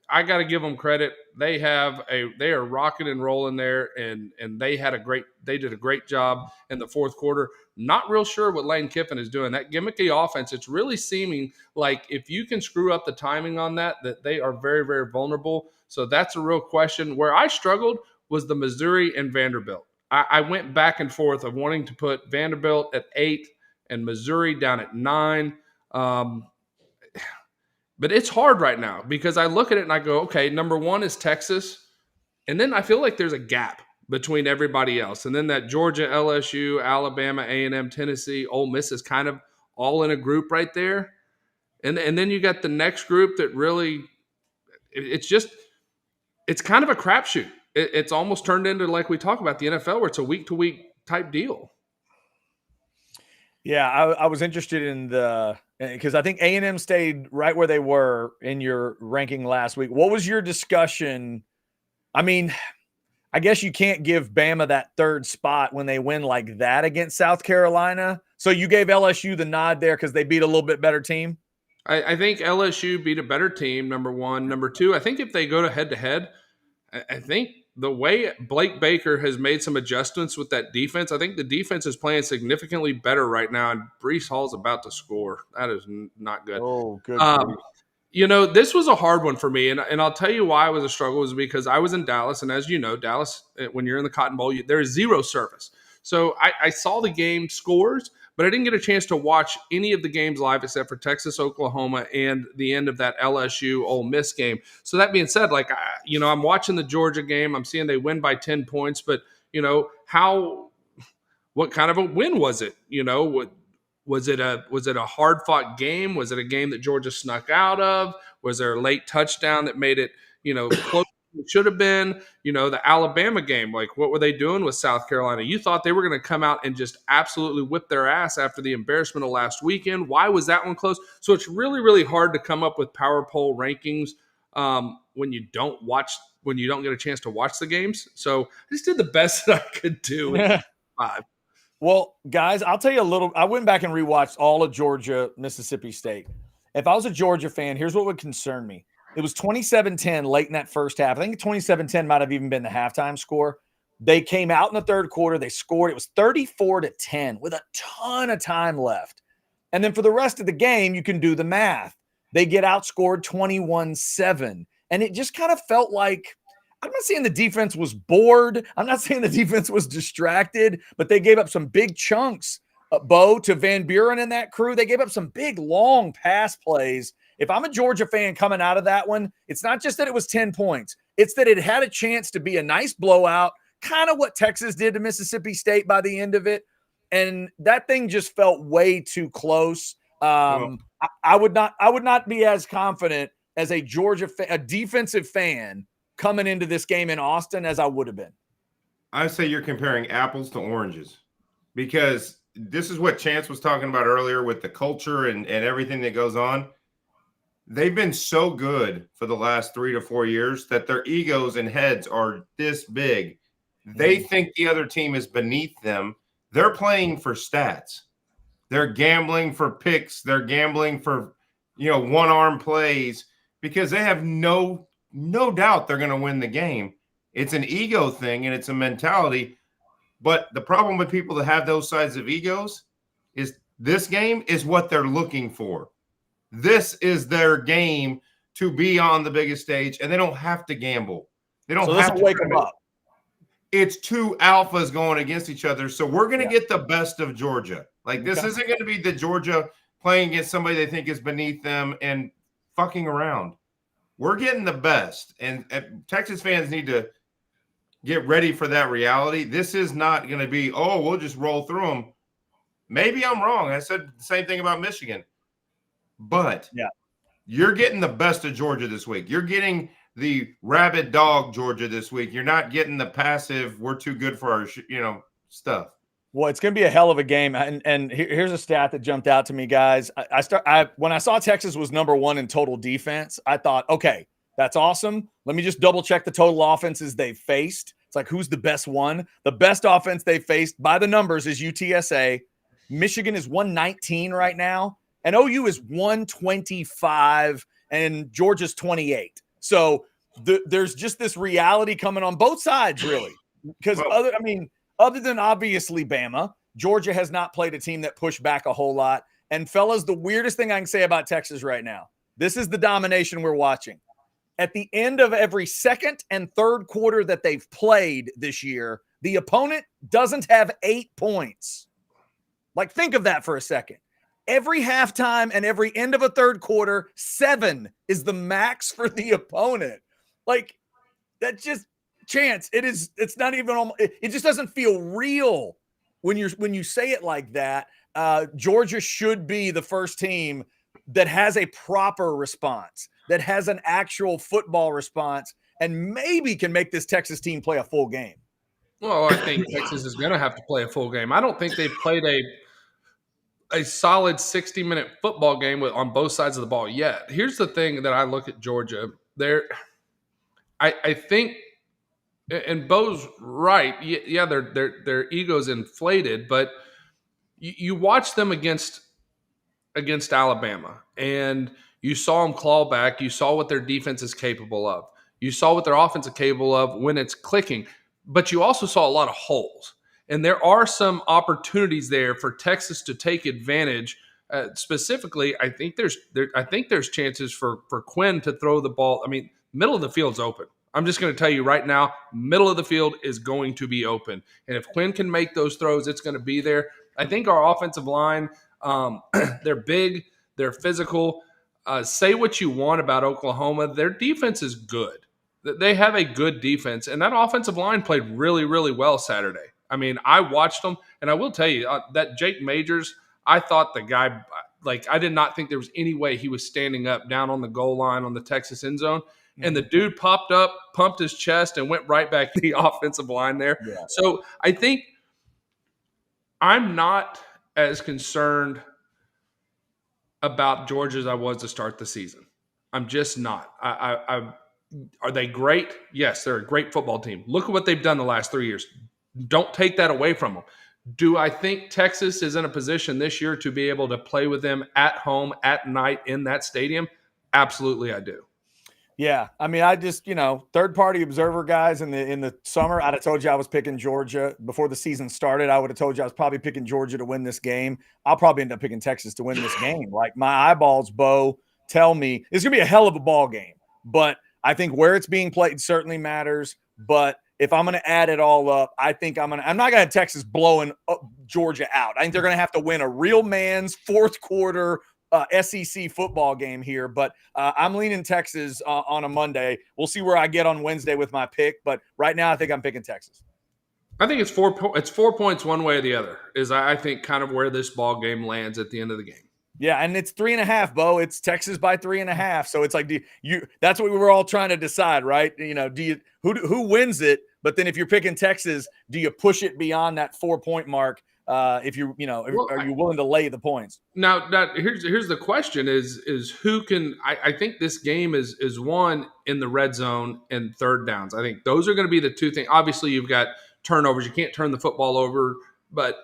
I got to give them credit. They are rocking and rolling there, and they did a great job in the fourth quarter. Not real sure what Lane Kiffin is doing. That gimmicky offense, it's really seeming like if you can screw up the timing on that they are very, very vulnerable. So that's a real question. Where I struggled was the Missouri and Vanderbilt. I went back and forth of wanting to put Vanderbilt at 8 and Missouri down at 9. But it's hard right now because I look at it and I go, okay, number 1 is Texas. And then I feel like there's a gap between everybody else. And then that Georgia, LSU, Alabama, A&M, Tennessee, Ole Miss is kind of all in a group right there. And then you got the next group that really, it's kind of a crapshoot. It's almost turned into, like we talk about the NFL, where it's a week-to-week type deal. Yeah, I was interested in because I think A&M stayed right where they were in your ranking last week. What was your discussion? I mean, I guess you can't give Bama that third spot when they win like that against South Carolina. So you gave LSU the nod there because they beat a little bit better team? I think LSU beat a better team, number 1. Number 2, I think if they go to head-to-head, I think the way Blake Baker has made some adjustments with that defense, I think the defense is playing significantly better right now, and Breece Hall's about to score. That is not good. Oh, good. This was a hard one for me, and I'll tell you why it was a struggle is because I was in Dallas, and as you know, Dallas, when you're in the Cotton Bowl, there is zero service. So I saw the game scores, but I didn't get a chance to watch any of the games live except for Texas, Oklahoma, and the end of that LSU Ole Miss game. So that being said, I'm watching the Georgia game. I'm seeing they win by 10 points, but what kind of a win was it? Was it a hard fought game? Was it a game that Georgia snuck out of? Was there a late touchdown that made it, close? It should have been, the Alabama game. Like, what were they doing with South Carolina? You thought they were going to come out and just absolutely whip their ass after the embarrassment of last weekend. Why was that one close? So it's really, really hard to come up with power poll rankings when you don't get a chance to watch the games. So I just did the best that I could do. With 5. Well, guys, I'll tell you a little. I went back and rewatched all of Georgia, Mississippi State. If I was a Georgia fan, here's what would concern me. It was 27-10 late in that first half. I think 27-10 might have even been the halftime score. They came out in the third quarter. They scored. It was 34-10 with a ton of time left. And then for the rest of the game, you can do the math. They get outscored 21-7. And it just kind of felt like, I'm not saying the defense was bored. I'm not saying the defense was distracted, but they gave up some big chunks, Bo, to Van Buren and that crew. They gave up some big, long pass plays. If I'm a Georgia fan coming out of that one, it's not just that it was 10 points. It's that it had a chance to be a nice blowout, kind of what Texas did to Mississippi State by the end of it. And that thing just felt way too close. I would not be as confident as a a defensive fan coming into this game in Austin as I would have been. I say you're comparing apples to oranges because this is what Chance was talking about earlier with the culture and everything that goes on. they've been so good for the last 3 to 4 years that their egos and heads are this big. They think the other team is beneath them. They're playing for stats. They're gambling for picks. They're gambling for, one-arm plays because they have no doubt they're going to win the game. It's an ego thing and it's a mentality. But the problem with people that have those sides of egos is this game is what they're looking for. This is their game to be on the biggest stage, and they don't have to gamble. They don't have to wake them up. It's two alphas going against each other. So we're going to get the best of Georgia. Like, this isn't going to be the Georgia playing against somebody they think is beneath them and fucking around. We're getting the best. And Texas fans need to get ready for that reality. This is not going to be, we'll just roll through them. Maybe I'm wrong. I said the same thing about Michigan. But you're getting the best of Georgia this week. You're getting the rabid dog Georgia this week. You're not getting the passive, we're too good for our stuff. Well, it's going to be a hell of a game. And here's a stat that jumped out to me, guys. When I saw Texas was number 1 in total defense, I thought, okay, that's awesome. Let me just double check the total offenses they faced. It's like, who's the best one? The best offense they faced by the numbers is UTSA. Michigan is 119 right now. And OU is 125 and Georgia's 28. So there's just this reality coming on both sides, really. Because other than obviously Bama, Georgia has not played a team that pushed back a whole lot. And fellas, the weirdest thing I can say about Texas right now, this is the domination we're watching. At the end of every second and third quarter that they've played this year, the opponent doesn't have 8 points. Like, think of that for a second. Every halftime and every end of a third quarter, 7 is the max for the opponent. Like, that's just chance. It's not even, it just doesn't feel real when you say it like that. Georgia should be the first team that has a proper response, that has an actual football response, and maybe can make this Texas team play a full game. Well, I think Texas is going to have to play a full game. I don't think they've played a solid 60-minute football game on both sides of the ball yet. Here's the thing that I look at Georgia. I think, and Bo's right. Yeah, their ego's inflated, but you watch them against Alabama, and you saw them claw back. You saw what their defense is capable of. You saw what their offense is capable of when it's clicking, but you also saw a lot of holes. And there are some opportunities there for Texas to take advantage. Specifically, I think there's chances for Quinn to throw the ball. I mean, middle of the field's open. I'm just going to tell you right now, middle of the field is going to be open. And if Quinn can make those throws, it's going to be there. I think our offensive line, they're big, they're physical. Say what you want about Oklahoma. Their defense is good. They have a good defense. And that offensive line played really, really well Saturday. I mean, I watched them, and I will tell you that Jake Majors, I thought the guy, I did not think there was any way he was standing up down on the goal line on the Texas end zone. And the dude popped up, pumped his chest, and went right back to the offensive line there. Yeah. So I think I'm not as concerned about Georgia as I was to start the season. I'm just not. Are they great? Yes, they're a great football team. Look at what they've done the last 3 years. Don't take that away from them. Do I think Texas is in a position this year to be able to play with them at home, at night, in that stadium? Absolutely, I do. Yeah, I mean, I just, third-party observer guys in the summer, I'd have told you I was picking Georgia. Before the season started, I would have told you I was probably picking Georgia to win this game. I'll probably end up picking Texas to win this game. Like, my eyeballs, Bo, tell me it's going to be a hell of a ball game. But I think where it's being played certainly matters. But if I'm going to add it all up, I think I'm not going to have Texas blowing Georgia out. I think they're going to have to win a real man's fourth quarter SEC football game here, but I'm leaning Texas on a Monday. We'll see where I get on Wednesday with my pick, but right now I think I'm picking Texas. I think it's 4 points one way or the other is I think kind of where this ball game lands at the end of the game. Yeah, and it's 3.5, Bo. It's Texas by 3.5. So it's like, that's what we were all trying to decide, right? Who wins it? But then if you're picking Texas, do you push it beyond that 4 point mark? If you Well, are you willing to lay the points? Now here's the question: is who can? I think this game is won in the red zone and third downs. I think those are going to be the two things. Obviously, you've got turnovers; you can't turn the football over, but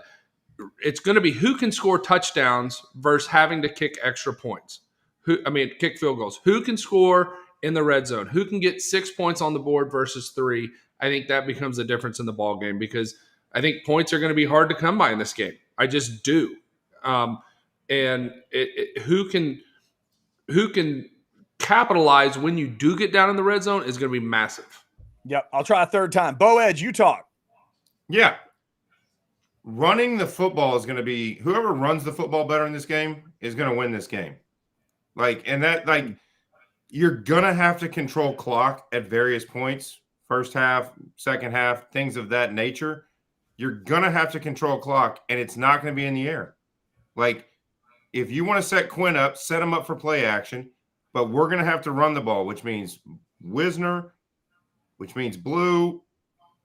it's going to be who can score touchdowns versus having to kick extra points. Kick field goals. Who can score in the red zone? Who can get 6 points on the board versus 3? I think that becomes the difference in the ball game because I think points are going to be hard to come by in this game. I just do. And who can capitalize when you do get down in the red zone is going to be massive. Yep, I'll try a third time. Bo Edge, you talk. Yeah. Running the football is going to be whoever runs the football better in this game is going to win this game. You're going to have to control clock at various points, first half, second half, things of that nature. You're going to have to control clock, and it's not going to be in the air. If you want to set Quinn up, set him up for play action, but we're going to have to run the ball, which means Wisner, which means Blue.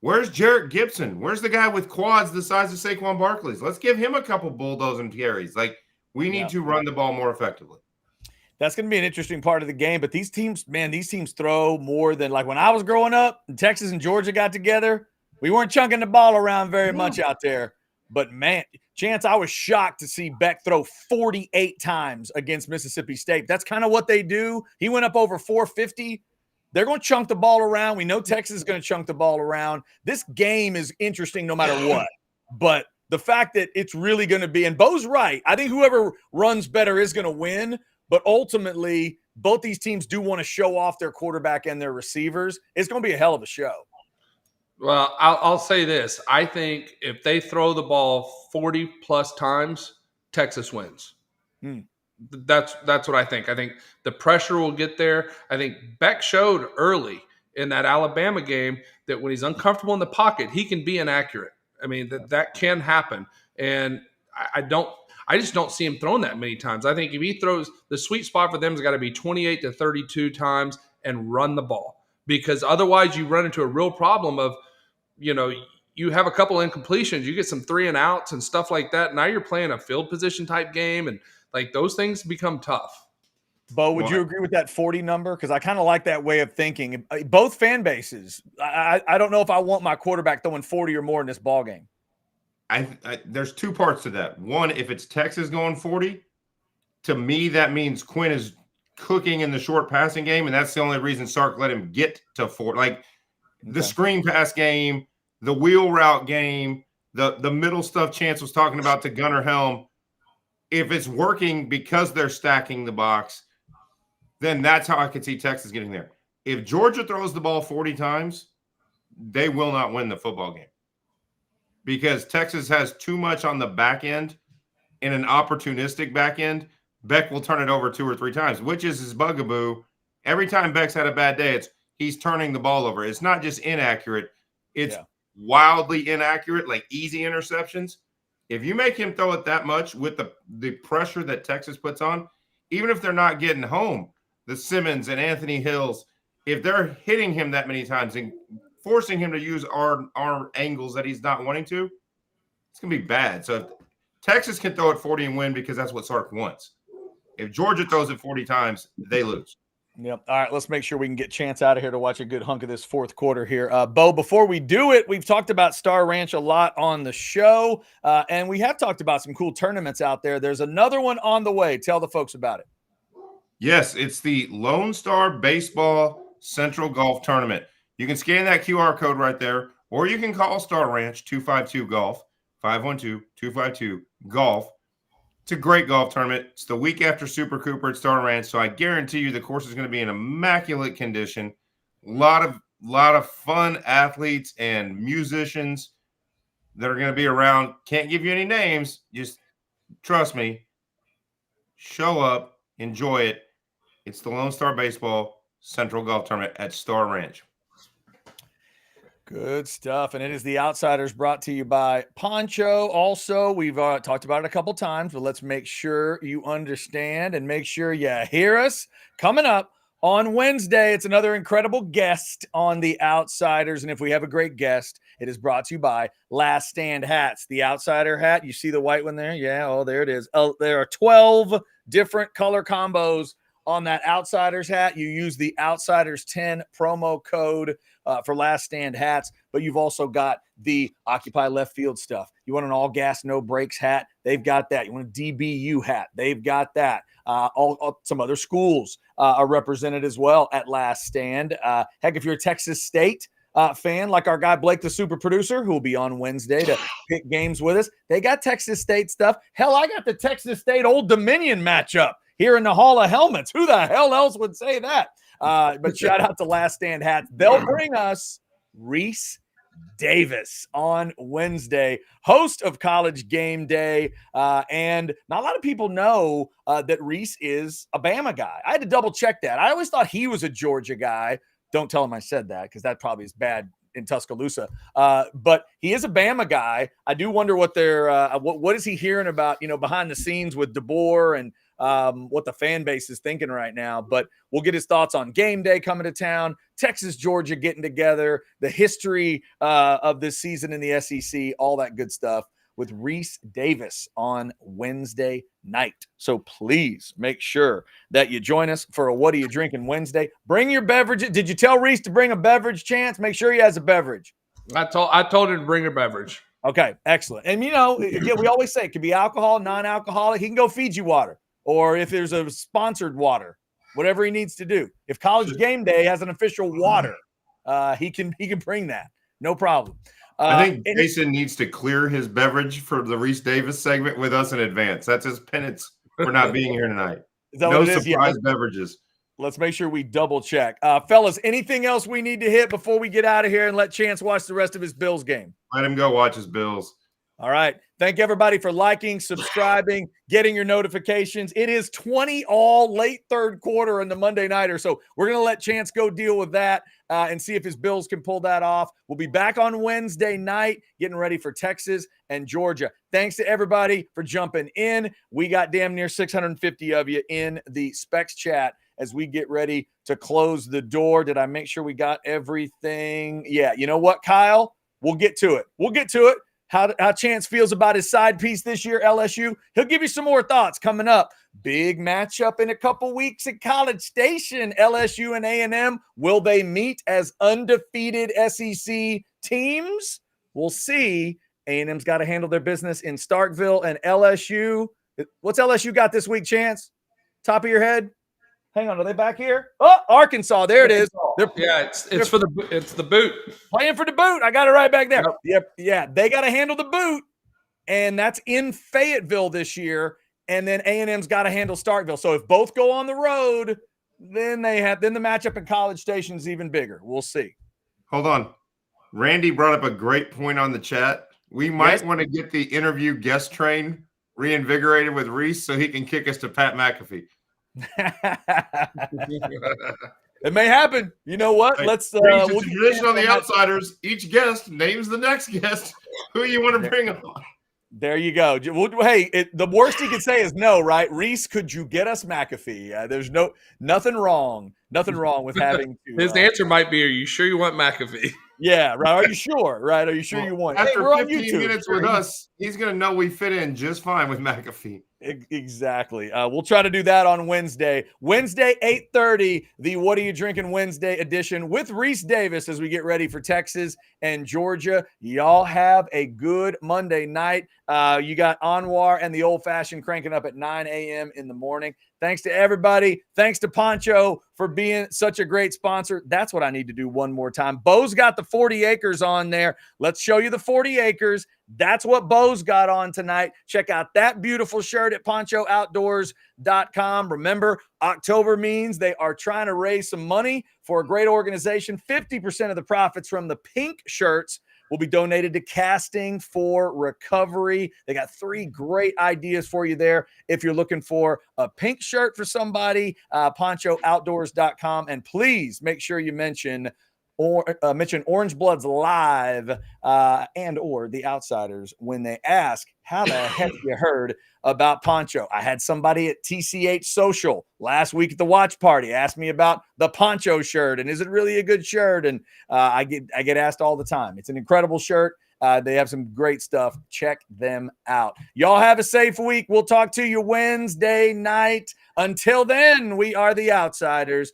Where's Jarrett Gibson? Where's the guy with quads the size of Saquon Barkley's? Let's give him a couple bulldozing carries. We need to run the ball more effectively. That's going to be an interesting part of the game. But these teams throw more than when I was growing up and Texas and Georgia got together. We weren't chunking the ball around very much out there. But, man, Chance, I was shocked to see Beck throw 48 times against Mississippi State. That's kind of what they do. He went up over 450. They're going to chunk the ball around. We know Texas is going to chunk the ball around. This game is interesting no matter what. But the fact that it's really going to be – and Bo's right. I think whoever runs better is going to win. But ultimately, both these teams do want to show off their quarterback and their receivers. It's going to be a hell of a show. Well, I'll say this. I think if they throw the ball 40-plus times, Texas wins. That's what I think. I think the pressure will get there. I think Beck showed early in that Alabama game that when he's uncomfortable in the pocket, he can be inaccurate. That can happen. And I just don't see him throwing that many times. I think if he throws, the sweet spot for them has got to be 28 to 32 times and run the ball. Because otherwise you run into a real problem of, you have a couple incompletions, you get some 3 and outs and stuff like that. Now you're playing a field position type game, and those things become tough. Bo, would you agree with that 40 number? Because I kind of like that way of thinking. Both fan bases. I don't know if I want my quarterback throwing 40 or more in this ball game. There's 2 parts to that. One, if it's Texas going 40, to me that means Quinn is cooking in the short passing game, and that's the only reason Sark let him get to 40. The screen pass game, the wheel route game, the middle stuff Chance was talking about to Gunnar Helm. If it's working because they're stacking the box, then that's how I could see Texas getting there. If Georgia throws the ball 40 times, they will not win the football game because Texas has too much on the back end. In an opportunistic back end, Beck will turn it over 2 or 3 times, which is his bugaboo. Every time Beck's had a bad day, he's turning the ball over. It's not just inaccurate. It's wildly inaccurate, easy interceptions. If you make him throw it that much with the pressure that Texas puts on, even if they're not getting home, the Simmons and Anthony Hills, if they're hitting him that many times and forcing him to use our angles that he's not wanting to, it's going to be bad. So if Texas can throw it 40 and win because that's what Sark wants. If Georgia throws it 40 times, they lose. Yep. All right, let's make sure we can get Chance out of here to watch a good hunk of this fourth quarter here. Bo, before we do it, we've talked about Star Ranch a lot on the show, and we have talked about some cool tournaments out there. There's another one on the way. Tell the folks about it. Yes, it's the Lone Star Baseball Central Golf Tournament. You can scan that QR code right there, or you can call Star Ranch 252-GOLF, 512-252-GOLF. It's a great golf tournament. It's the week after Super Cooper at Star Ranch, so I guarantee you the course is going to be in immaculate condition. A lot of fun athletes and musicians that are going to be around. Can't give you any names. Just trust me. Show up. Enjoy it. It's the Lone Star Baseball Central Golf Tournament at Star Ranch. Good stuff. And it is The Outsiders, brought to you by Poncho. Also, we've talked about it a couple times, but let's make sure you understand and make sure you hear us. Coming up On Wednesday, it's another incredible guest on The Outsiders. And if we have a great guest, it is brought to you by Last Stand Hats. The Outsider hat, you see the white one there? Yeah, oh, there it is. There are 12 different color combos on that Outsiders hat. You use the Outsiders 10 promo code for Last Stand Hats, but you've also got the Occupy Left Field stuff. You want an all gas, no brakes hat? They've got that. You want a DBU hat? They've got that. Some other schools are represented as well at Last Stand. Heck, if you're a Texas State fan, like our guy Blake, the super producer, who will be on Wednesday to pick games with us, they got Texas State stuff. Hell, I got the Texas State Old Dominion matchup here in the Hall of Helmets. Who the hell else would say that? But shout out to Last Stand Hats. They'll bring us Reese Davis on Wednesday, host of College Game Day. And not a lot of people know that Reese is a Bama guy. I had to double check that. I always thought he was a Georgia guy. Don't tell him I said that, because that probably is bad in Tuscaloosa. But he is a Bama guy. I do wonder what what is he hearing about, behind the scenes with DeBoer and what the fan base is thinking right now. But we'll get his thoughts on game day coming to town, Texas, Georgia getting together, the history of this season in the SEC, all that good stuff with Reese Davis on Wednesday night. So please make sure that you join us for a What Are You Drinking Wednesday. Bring your beverages. Did you tell Reese to bring a beverage, Chance? Make sure he has a beverage. I told her to bring her beverage. Okay, excellent. And, again, we always say it could be alcohol, non-alcoholic. He can go Fiji water, or if there's a sponsored water, whatever he needs to do. If College Game Day has an official water, he can bring that. No problem. I think Jason needs to clear his beverage for the Reese Davis segment with us in advance. That's his penance for not being here tonight. No surprise beverages. Let's make sure we double check. Fellas, anything else we need to hit before we get out of here and let Chance watch the rest of his Bills game? Let him go watch his Bills. All right. Thank everybody for liking, subscribing, getting your notifications. It is 20 all late third quarter in the Monday Nighter. So we're going to let Chance go deal with that and see if his Bills can pull that off. We'll be back on Wednesday night getting ready for Texas and Georgia. Thanks to everybody for jumping in. We got damn near 650 of you in the Specs chat as we get ready to close the door. Did I make sure we got everything? Yeah. You know what, Kyle? We'll get to it. How Chance feels about his side piece this year, LSU. He'll give you some more thoughts coming up. Big matchup in a couple weeks at College Station. LSU and A&M. Will they meet as undefeated SEC teams? We'll see. A&M's got to handle their business in Starkville, and LSU. What's LSU got this week, Chance? Top of your head? Hang on, are they back here? Oh, Arkansas. There it is. It's the boot. Playing for the boot. I got it right back there. Yep. Yeah, they got to handle the boot, and that's in Fayetteville this year. And then A&M's got to handle Starkville. So if both go on the road, then the matchup in College Station is even bigger. We'll see. Hold on. Randy brought up a great point on the chat. We might want to get the interview guest train reinvigorated with Reese so he can kick us to Pat McAfee. It may happen. You know what? Hey, Let's we'll tradition on the Outsiders. Each guest names the next guest who you want to bring on. There you go. Hey, the worst he could say is no, right? Reese, could you get us McAfee? There's nothing wrong with having to. His answer might be, "Are you sure you want McAfee?" Yeah, right. Are you sure? Right? Are you sure you want? After 15 minutes with us, he's going to know we fit in just fine with McAfee. Exactly. We'll try to do that on Wednesday. Wednesday, 8:30, the What Are You Drinking Wednesday edition with Reese Davis as we get ready for Texas and Georgia. Y'all have a good Monday night. You got Anwar and the Old Fashioned cranking up at 9 a.m. in the morning. Thanks to everybody. Thanks to Poncho for being such a great sponsor. That's what I need to do one more time. Bo's got the 40 acres on there. Let's show you the 40 acres. That's what Bo's got on tonight. Check out that beautiful shirt at ponchooutdoors.com. Remember, October means they are trying to raise some money for a great organization. 50% of the profits from the pink shirts will be donated to Casting for Recovery. They got 3 great ideas for you there. If you're looking for a pink shirt for somebody, ponchooutdoors.com. And please make sure you mention mention Orange Bloods Live and or the Outsiders when they ask how the heck you heard about Poncho. I had somebody at TCH Social last week at the watch party ask me about the Poncho shirt and is it really a good shirt? And I get asked all the time. It's an incredible shirt. They have some great stuff. Check them out. Y'all have a safe week. We'll talk to you Wednesday night. Until then, we are the Outsiders.